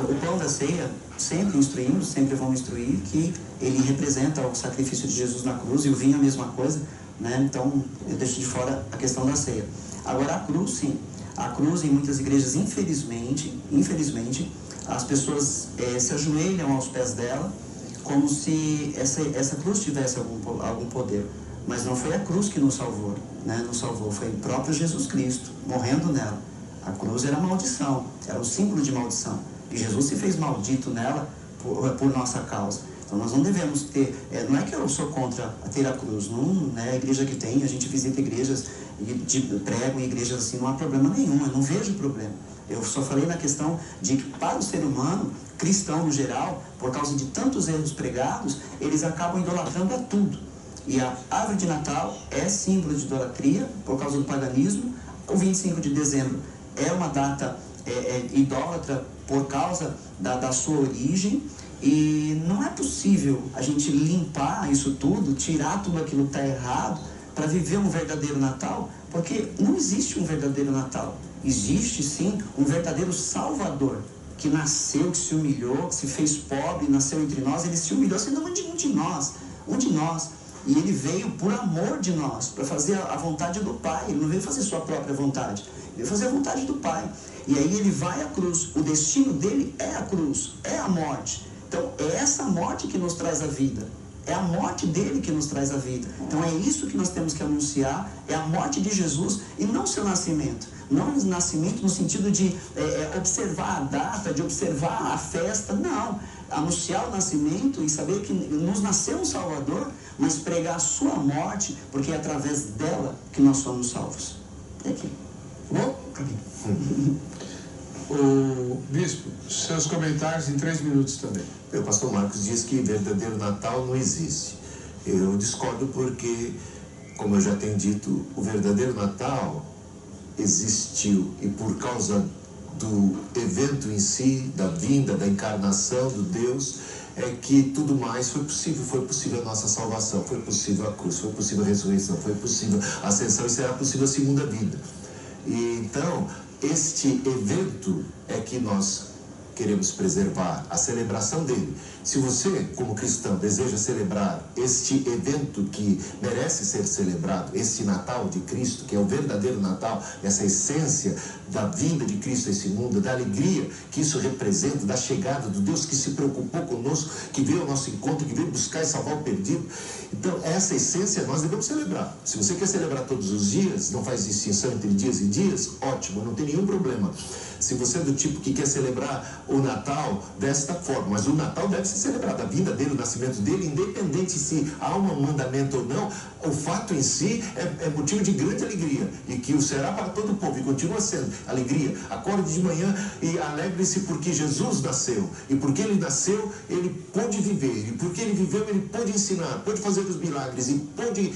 o pão da ceia, sempre instruímos, sempre vamos instruir que ele representa o sacrifício de Jesus na cruz, e o vinho é a mesma coisa, né? Então eu deixo de fora a questão da ceia. Agora a cruz, sim, a cruz em muitas igrejas, infelizmente, as pessoas se ajoelham aos pés dela como se essa cruz tivesse algum poder, mas não foi a cruz que nos salvou, né? Nos salvou, foi o próprio Jesus Cristo, morrendo nela. A cruz era maldição, era um símbolo de maldição, e Jesus se fez maldito nela por nossa causa. Então nós não devemos ter, não é que eu sou contra ter a cruz, não é a igreja que tem, a gente visita igrejas de prego em igrejas assim, não há problema nenhum, eu não vejo problema. Eu só falei na questão de que para o ser humano, cristão no geral, por causa de tantos erros pregados, eles acabam idolatrando a tudo. E a árvore de Natal é símbolo de idolatria por causa do paganismo. O 25 de dezembro é uma data idólatra por causa da sua origem. E não é possível a gente limpar isso tudo, tirar tudo aquilo que está errado para viver um verdadeiro Natal, porque não existe um verdadeiro Natal. Existe sim um verdadeiro Salvador, que nasceu, que se humilhou, que se fez pobre, nasceu entre nós. Ele se humilhou sendo um de nós. E ele veio por amor de nós, para fazer a vontade do Pai. Ele não veio fazer sua própria vontade, ele veio fazer a vontade do Pai. E aí ele vai à cruz, o destino dele é a cruz, é a morte. Então é essa morte que nos traz a vida, é a morte dele que nos traz a vida. Então é isso que nós temos que anunciar, é a morte de Jesus e não seu nascimento. Não o nascimento no sentido de observar a data, de observar a festa, não. Anunciar o nascimento e saber que nos nasceu um Salvador, mas pregar a sua morte, porque é através dela que nós somos salvos. É aqui. Bom? O bispo, seus comentários em 3 minutos também. O pastor Marcos diz que verdadeiro Natal não existe. Eu discordo porque, como eu já tenho dito, o verdadeiro Natal existiu, e por causa do evento em si, da vinda, da encarnação do Deus, é que tudo mais foi possível. Foi possível a nossa salvação, foi possível a cruz, foi possível a ressurreição, foi possível a ascensão, e será possível a segunda vinda. E então, este evento é que nós queremos preservar, a celebração dele. Se você, como cristão, deseja celebrar este evento que merece ser celebrado, este Natal de Cristo, que é o verdadeiro Natal, essa essência da vinda de Cristo a esse mundo, da alegria que isso representa, da chegada do Deus que se preocupou conosco, que veio ao nosso encontro, que veio buscar e salvar o perdido. Então, essa essência nós devemos celebrar. Se você quer celebrar todos os dias, não faz distinção entre dias e dias, ótimo, não tem nenhum problema. Se você é do tipo que quer celebrar o Natal desta forma, mas o Natal deve ser celebrado, a vinda dele, o nascimento dele, independente se há um mandamento ou não, o fato em si é motivo de grande alegria, e que o será para todo o povo, e continua sendo alegria. Acorde de manhã e alegre-se porque Jesus nasceu, e porque ele nasceu, ele pôde viver, e porque ele viveu, ele pôde ensinar, pôde fazer os milagres, e pôde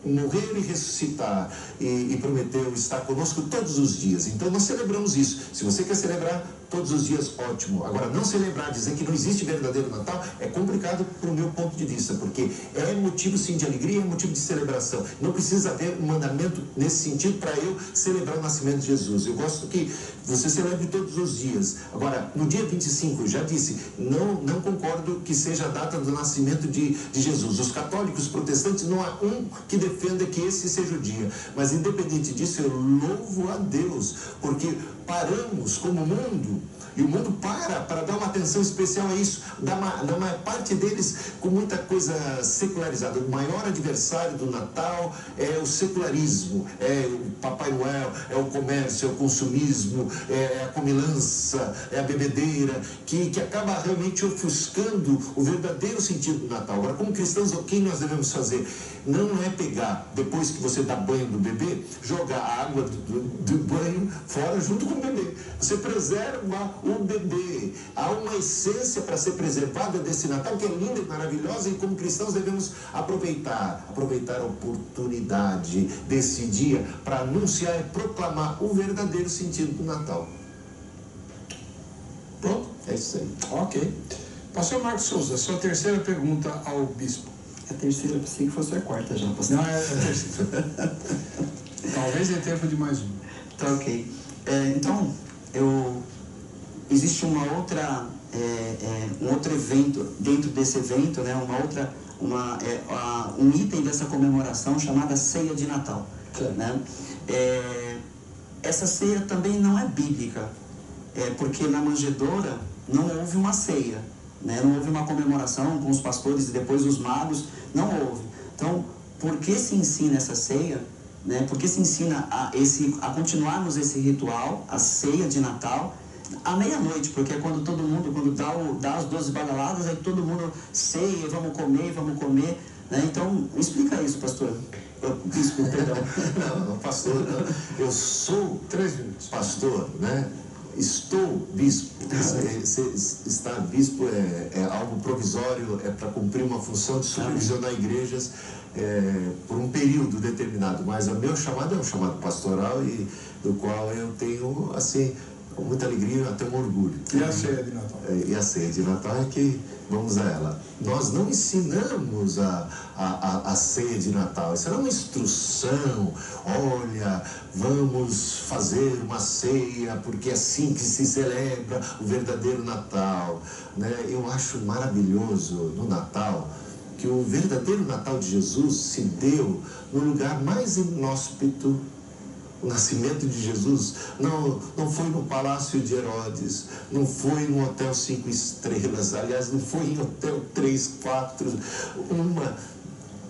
morrer e ressuscitar, e prometeu estar conosco todos os dias. Então nós celebramos isso. Se você quer celebrar, todos os dias, ótimo. Agora, não celebrar, dizer que não existe verdadeiro Natal, é complicado para o meu ponto de vista, porque é motivo sim de alegria, é motivo de celebração. Não precisa haver um mandamento nesse sentido para eu celebrar o nascimento de Jesus. Eu gosto que você celebre todos os dias. Agora, no dia 25, eu já disse, não concordo que seja a data do nascimento de Jesus. Os católicos, os protestantes, não há um que defenda que esse seja o dia. Mas, independente disso, eu louvo a Deus, porque paramos como mundo, e o mundo para dar uma atenção especial a isso, dá uma parte deles com muita coisa secularizada. O maior adversário do Natal é o secularismo, é o Papai Noel, é o comércio, é o consumismo, é a comilança, é a bebedeira, que acaba realmente ofuscando o verdadeiro sentido do Natal. Agora, como cristãos, o que nós devemos fazer? Não é pegar, depois que você dá banho no bebê, jogar a água do banho fora junto com o bebê. Você preserva o bebê. Há uma essência para ser preservada desse Natal que é linda e maravilhosa, e como cristãos devemos aproveitar a oportunidade desse dia para anunciar e proclamar o verdadeiro sentido do Natal. Pronto? É isso aí. Ok. Pastor Marcos Souza, sua terceira pergunta ao bispo. A terceira, eu pensei que fosse a quarta já, pastor. Não, é a terceira. Talvez dê tempo de mais um. Tá, ok. Então, existe um outro evento, dentro desse evento, né, um item dessa comemoração chamada Ceia de Natal. Né? Essa ceia também não é bíblica, porque na manjedoura não houve uma ceia, né? Não houve uma comemoração com os pastores e depois os magos, não houve. Então, por que se ensina essa ceia? Né? Por que se ensina a continuarmos esse ritual, a ceia de Natal, à meia-noite? Porque é quando todo mundo, quando dá as 12 badaladas, aí todo mundo ceia, vamos comer, né? Então, explica isso, pastor. Bispo, perdão. Não, pastor, não. Eu sou 3 minutos. Pastor, né? Estou bispo. Estar bispo é algo provisório, é para cumprir uma função de supervisionar igrejas por um período determinado. Mas o meu chamado é um chamado pastoral, e do qual eu tenho, assim, com muita alegria, até um orgulho. E a ceia de Natal? E a ceia de Natal é que vamos a ela. Nós não ensinamos a ceia de Natal. Isso é uma instrução. Olha, vamos fazer uma ceia, porque é assim que se celebra o verdadeiro Natal. Né? Eu acho maravilhoso no Natal que o verdadeiro Natal de Jesus se deu no lugar mais inóspito. O nascimento de Jesus não foi no Palácio de Herodes, não foi no Hotel 5 Estrelas, aliás, não foi em Hotel 3, 4, uma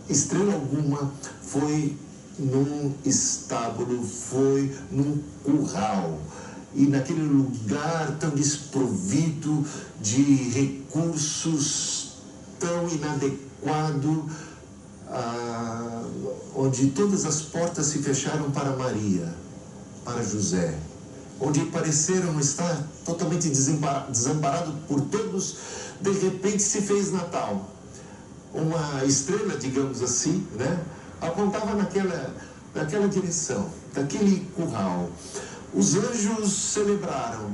estrela alguma, foi num estábulo, foi num curral. E naquele lugar tão desprovido de recursos, tão inadequado, onde todas as portas se fecharam para Maria, para José, onde pareceram estar totalmente desamparado por todos, de repente se fez Natal. Uma estrela, digamos assim, né, apontava naquela direção, daquele curral. Os anjos celebraram.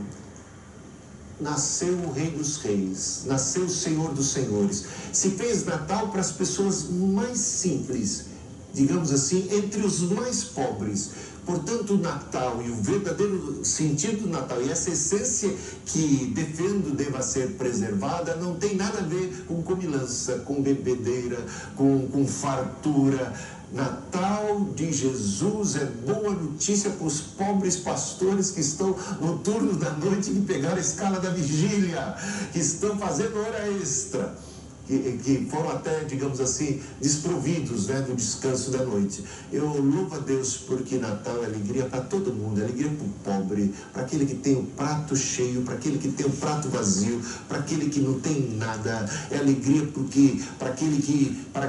Nasceu o Rei dos Reis, nasceu o Senhor dos Senhores. Se fez Natal para as pessoas mais simples, digamos assim, entre os mais pobres. Portanto, o Natal e o verdadeiro sentido do Natal e essa essência que defendo deva ser preservada não tem nada a ver com comilança, com bebedeira, com fartura. Natal de Jesus é boa notícia para os pobres pastores que estão no turno da noite de pegar a escala da vigília, que estão fazendo hora extra, que foram até, digamos assim, desprovidos, né, do descanso da noite. Eu louvo a Deus porque Natal é alegria para todo mundo, é alegria para o pobre, para aquele que tem o prato cheio, para aquele que tem o prato vazio, para aquele que não tem nada, é alegria porque para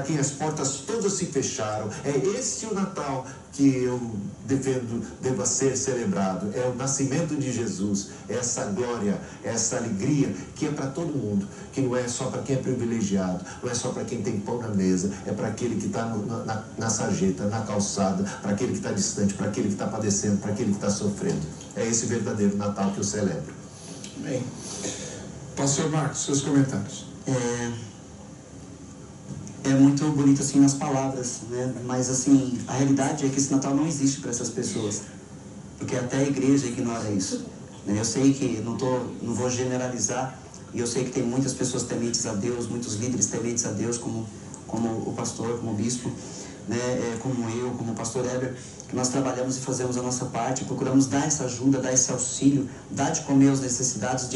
quem as portas todas se fecharam. É esse o Natal que eu defendo deva ser celebrado. É o nascimento de Jesus, é essa glória, é essa alegria que é para todo mundo, que não é só para quem é privilegiado, não é só para quem tem pão na mesa, é para aquele que está na sarjeta, na calçada, para aquele que está distante, para aquele que está padecendo, para aquele que está sofrendo. É esse verdadeiro Natal que eu celebro. Bem. Pastor Marcos, seus comentários. É muito bonito assim nas palavras, né? Mas assim, a realidade é que esse Natal não existe para essas pessoas, porque até a igreja ignora isso, né? Eu sei que não vou generalizar, e eu sei que tem muitas pessoas tementes a Deus, muitos líderes tementes a Deus, como o pastor, como o bispo, né? Como eu, como o pastor Heber, que nós trabalhamos e fazemos a nossa parte, procuramos dar essa ajuda, dar esse auxílio, dar de comer aos necessitados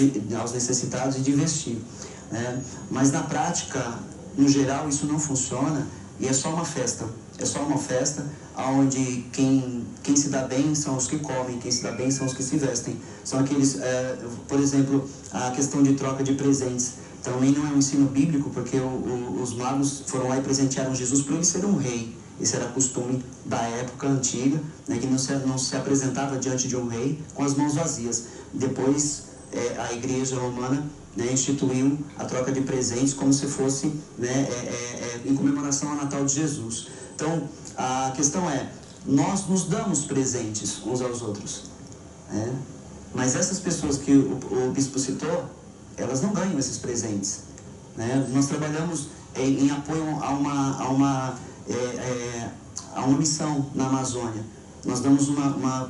e de vestir, né? Mas na prática, no geral, isso não funciona e é só uma festa. É só uma festa onde quem se dá bem são os que comem, quem se dá bem são os que se vestem. São aqueles, por exemplo, a questão de troca de presentes. Também não é um ensino bíblico, porque os magos foram lá e presentearam Jesus por ele ser um rei. Esse era costume da época antiga, né, que não se apresentava diante de um rei com as mãos vazias. Depois, a igreja romana, né, instituiu a troca de presentes como se fosse, né, em comemoração ao Natal de Jesus. Então, a questão é, nós nos damos presentes uns aos outros, né? Mas essas pessoas que o bispo citou, elas não ganham esses presentes, né? Nós trabalhamos em apoio a uma missão na Amazônia. Nós damos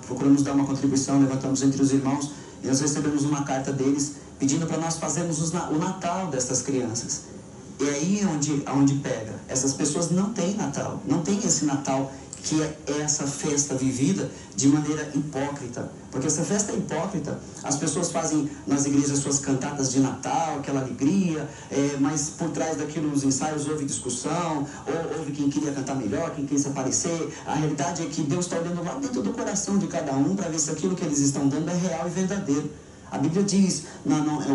procuramos dar uma contribuição, levantamos entre os irmãos, e nós recebemos uma carta deles pedindo para nós fazermos o Natal dessas crianças. E aí onde pega. Essas pessoas não têm Natal, não tem esse Natal que é essa festa vivida de maneira hipócrita. Porque essa festa é hipócrita. As pessoas fazem nas igrejas suas cantatas de Natal, aquela alegria, mas por trás daquilo, nos ensaios, houve discussão, ou houve quem queria cantar melhor, quem quis aparecer. A realidade é que Deus está olhando lá dentro do coração de cada um para ver se aquilo que eles estão dando é real e verdadeiro. A Bíblia diz,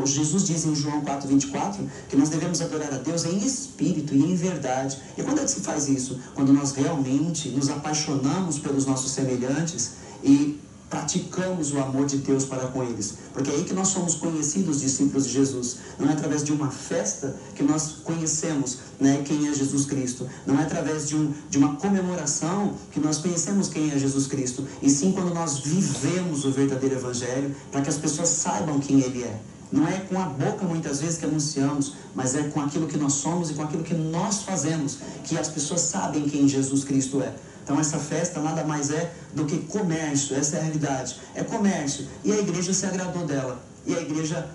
Jesus diz em João 4:24, que nós devemos adorar a Deus em espírito e em verdade. E quando é que se faz isso? Quando nós realmente nos apaixonamos pelos nossos semelhantes e praticamos o amor de Deus para com eles. Porque é aí que nós somos conhecidos discípulos de Jesus. Não é através de uma festa que nós conhecemos, né, quem é Jesus Cristo. Não é através de uma comemoração que nós conhecemos quem é Jesus Cristo. E sim quando nós vivemos o verdadeiro Evangelho, para que as pessoas saibam quem Ele é. Não é com a boca muitas vezes que anunciamos, mas é com aquilo que nós somos e com aquilo que nós fazemos, que as pessoas sabem quem Jesus Cristo é. Então essa festa nada mais é do que comércio, essa é a realidade, é comércio. E a igreja se agradou dela, e a igreja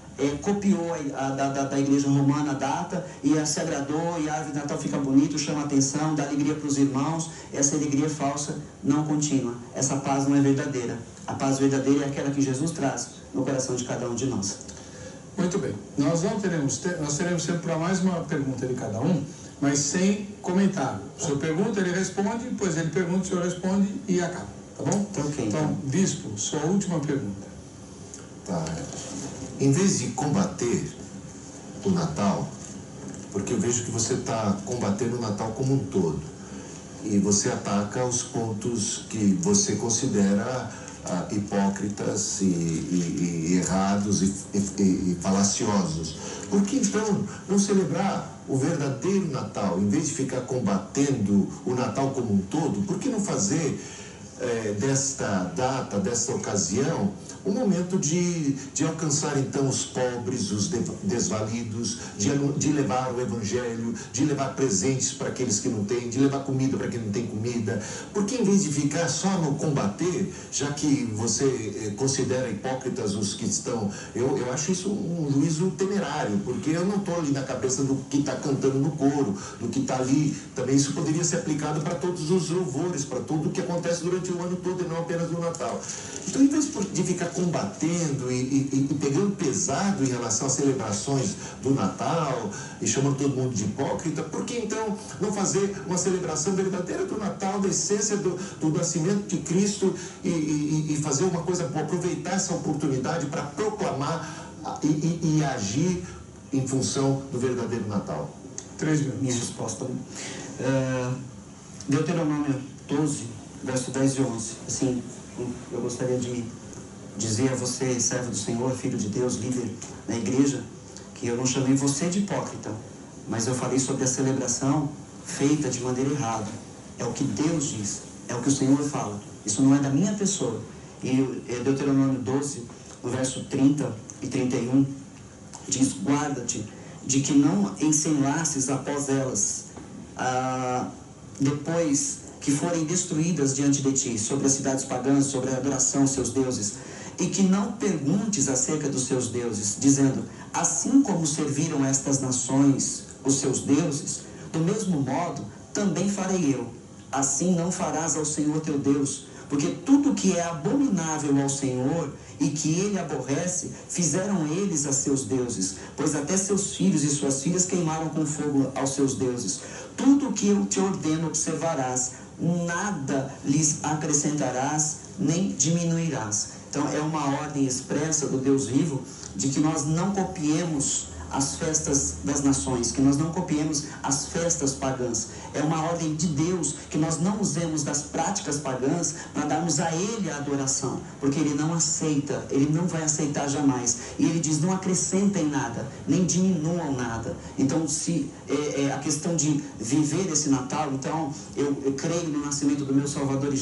copiou da igreja romana a data, e se agradou, e a árvore de Natal fica bonito, chama atenção, dá alegria para os irmãos. Essa alegria falsa não contínua, essa paz não é verdadeira. A paz verdadeira é aquela que Jesus traz no coração de cada um de nós. Muito bem, nós teremos tempo para mais uma pergunta de cada um, mas sem comentário. O senhor pergunta, ele responde, depois ele pergunta, o senhor responde e acaba, tá bom? Okay, então, bispo, sua última pergunta. Tá. Em vez de combater o Natal, porque eu vejo que você está combatendo o Natal como um todo, e você ataca os pontos que você considera hipócritas e errados e falaciosos. Por que então não celebrar o verdadeiro Natal? Em vez de ficar combatendo o Natal como um todo, por que não fazer desta data, desta ocasião, um momento de alcançar então os pobres, os desvalidos, de levar o Evangelho, de levar presentes para aqueles que não têm, de levar comida para quem não tem comida? Porque em vez de ficar só no combater, já que você considera hipócritas os que estão, eu acho isso um juízo temerário, porque eu não estou ali na cabeça do que está cantando no coro, do que está ali. Também isso poderia ser aplicado para todos os louvores, para tudo o que acontece durante o ano todo e não apenas no Natal. Então, em vez de ficar combatendo e pegando pesado em relação às celebrações do Natal e chamando todo mundo de hipócrita, por que então não fazer uma celebração verdadeira do Natal, da essência do nascimento de Cristo e fazer uma coisa, aproveitar essa oportunidade para proclamar e agir em função do verdadeiro Natal? 3 minutos. Minha resposta. Deuteronômio 12, verso 10 e 11. Assim, eu gostaria de dizer a você, servo do Senhor, filho de Deus, líder da igreja, que eu não chamei você de hipócrita, mas eu falei sobre a celebração feita de maneira errada. É o que Deus diz, é o que o Senhor fala. Isso não é da minha pessoa. E Deuteronômio 12, no verso 30, e 31, diz: guarda-te de que não enlaces após elas, depois que forem destruídas diante de ti, sobre as cidades pagãs, sobre a adoração aos seus deuses, e que não perguntes acerca dos seus deuses, dizendo: assim como serviram estas nações os seus deuses, do mesmo modo também farei eu. Assim não farás ao Senhor teu Deus, porque tudo que é abominável ao Senhor e que ele aborrece, fizeram eles a seus deuses, pois até seus filhos e suas filhas queimaram com fogo aos seus deuses. Tudo o que eu te ordeno observarás, nada lhes acrescentarás, nem diminuirás. Então é uma ordem expressa do Deus vivo, de que nós não copiemos as festas das nações, que nós não copiemos as festas pagãs. É uma ordem de Deus que nós não usemos das práticas pagãs para darmos a Ele a adoração, porque Ele não aceita, Ele não vai aceitar jamais. E Ele diz: não acrescentem nada, nem diminuam nada. Então, se a questão de viver esse Natal, então eu creio no nascimento do meu Salvador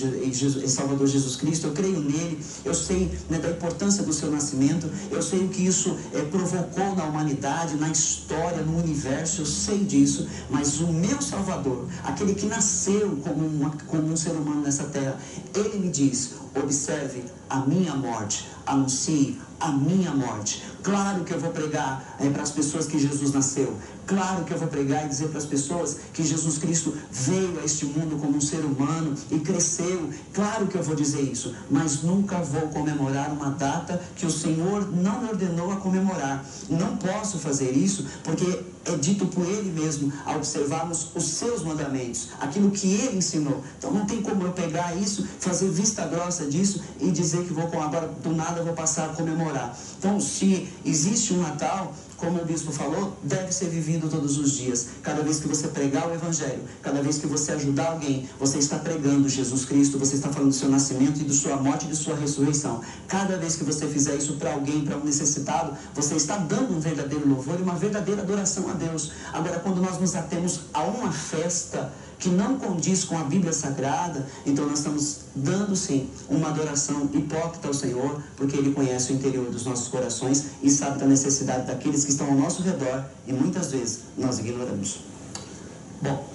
Salvador Jesus Cristo, eu creio nele, eu sei, né, da importância do seu nascimento, eu sei o que isso provocou na humanidade, na história, no universo, eu sei disso, mas o meu Salvador, aquele que nasceu como um ser humano nessa terra, ele me diz: observe a minha morte, anuncie a minha morte. Claro que eu vou pregar para as pessoas que Jesus nasceu. Claro que eu vou pregar e dizer para as pessoas que Jesus Cristo veio a este mundo como um ser humano e cresceu. Claro que eu vou dizer isso, mas nunca vou comemorar uma data que o Senhor não me ordenou a comemorar. Não posso fazer isso porque é dito por Ele mesmo, a observarmos os seus mandamentos, aquilo que Ele ensinou. Então não tem como eu pegar isso, fazer vista grossa disso e dizer que agora do nada vou passar a comemorar. Então, se existe um Natal, como o bispo falou, deve ser vivido todos os dias. Cada vez que você pregar o Evangelho, cada vez que você ajudar alguém, você está pregando Jesus Cristo, você está falando do seu nascimento e de sua morte e de sua ressurreição. Cada vez que você fizer isso para alguém, para um necessitado, você está dando um verdadeiro louvor e uma verdadeira adoração a Deus. Agora, quando nós nos atemos a uma festa que não condiz com a Bíblia Sagrada, então nós estamos dando sim uma adoração hipócrita ao Senhor, porque Ele conhece o interior dos nossos corações e sabe da necessidade daqueles que estão ao nosso redor, e muitas vezes nós ignoramos. Bom,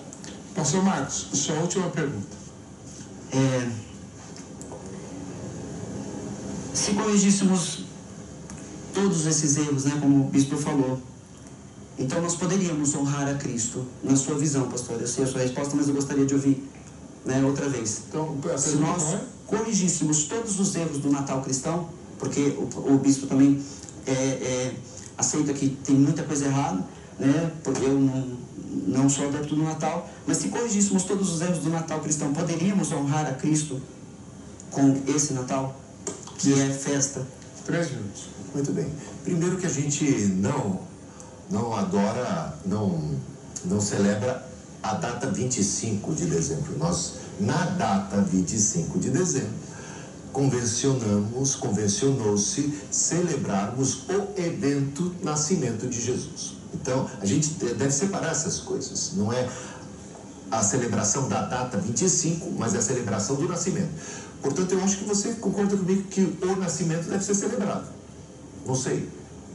pastor Marcos, sua última pergunta. Se corrigíssemos todos esses erros, né, como o bispo falou, então nós poderíamos honrar a Cristo. Na sua visão, pastor, eu sei a sua resposta, mas eu gostaria de ouvir, né, outra vez. Então, se nós corrigíssemos todos os erros do Natal cristão, porque o bispo também aceita que tem muita coisa errada, né, porque eu não sou adepto do Natal, mas se corrigíssemos todos os erros do Natal cristão, poderíamos honrar a Cristo com esse Natal, que é festa? 3 minutos. Muito bem. Primeiro que a gente não adora, não celebra a data 25 de dezembro. Nós, na data 25 de dezembro, convencionou-se celebrarmos o evento nascimento de Jesus. Então, a gente deve separar essas coisas. Não é a celebração da data 25, mas é a celebração do nascimento. Portanto, eu acho que você concorda comigo que o nascimento deve ser celebrado. Não sei.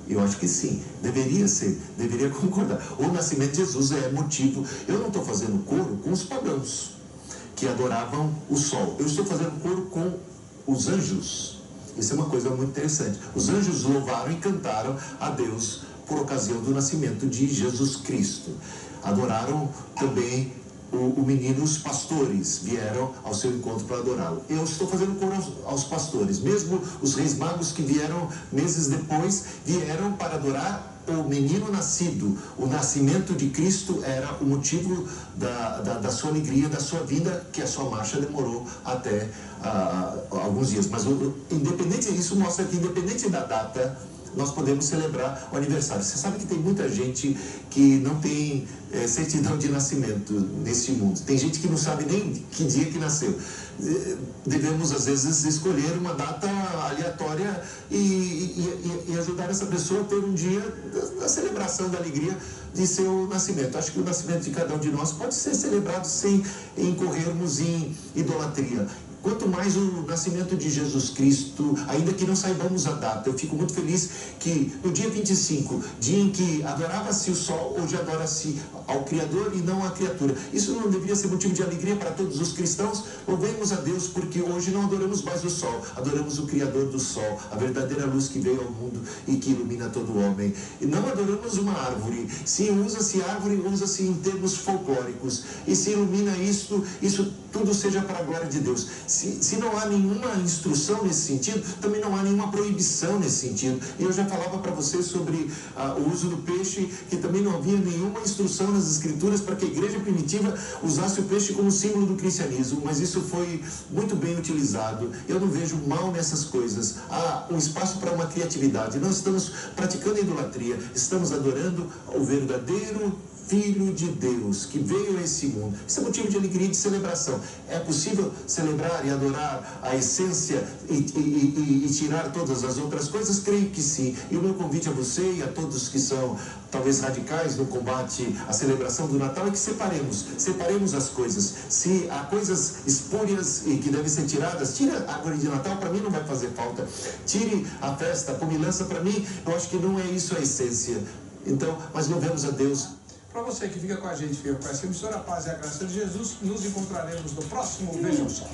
Eu acho que sim, deveria concordar. O nascimento de Jesus é motivo. Eu não estou fazendo coro com os pagãos que adoravam o sol. Eu estou fazendo coro com os anjos. Isso é uma coisa muito interessante. Os anjos louvaram e cantaram a Deus por ocasião do nascimento de Jesus Cristo. Adoraram também o menino, os pastores vieram ao seu encontro para adorá-lo. Eu estou fazendo coro aos pastores, mesmo os reis magos que vieram meses depois, vieram para adorar o menino nascido. O nascimento de Cristo era o motivo da sua alegria, da sua vinda, que a sua marcha demorou até alguns dias. Mas independente disso, mostra que independente da data, nós podemos celebrar o aniversário. Você sabe que tem muita gente que não tem certidão de nascimento neste mundo. Tem gente que não sabe nem que dia que nasceu. Devemos, às vezes, escolher uma data aleatória e ajudar essa pessoa a ter um dia da celebração da alegria de seu nascimento. Acho que o nascimento de cada um de nós pode ser celebrado sem incorrermos em idolatria. quanto mais o nascimento de Jesus Cristo, ainda que não saibamos a data. Eu fico muito feliz que no dia 25, dia em que adorava-se o sol, hoje adora-se ao Criador e não à criatura. Isso não deveria ser motivo de alegria para todos os cristãos? Louvemos a Deus, porque hoje não adoramos mais o sol, adoramos o Criador do sol, a verdadeira luz que veio ao mundo e que ilumina todo homem. E não adoramos uma árvore. Se usa-se árvore, usa-se em termos folclóricos. E se ilumina isso tudo seja para a glória de Deus. Se não há nenhuma instrução nesse sentido, também não há nenhuma proibição nesse sentido. E eu já falava para vocês sobre o uso do peixe, que também não havia nenhuma instrução nas Escrituras para que a igreja primitiva usasse o peixe como símbolo do cristianismo, mas isso foi muito bem utilizado. Eu não vejo mal nessas coisas. Há um espaço para uma criatividade. Nós estamos praticando idolatria, estamos adorando o verdadeiro Filho de Deus, que veio a esse mundo. Isso é motivo de alegria e de celebração. É possível celebrar e adorar a essência e tirar todas as outras coisas? Creio que sim. E o meu convite a você e a todos que são talvez radicais no combate à celebração do Natal é que separemos as coisas. Se há coisas espúrias e que devem ser tiradas, tira a árvore de Natal, para mim não vai fazer falta. Tire a festa, a comilança, para mim, eu acho que não é isso a essência. Então, mas louvemos a Deus. Para você que fica com a gente, fica com essa emissora, a paz e a graça de Jesus, nos encontraremos no próximo Veja o Sol.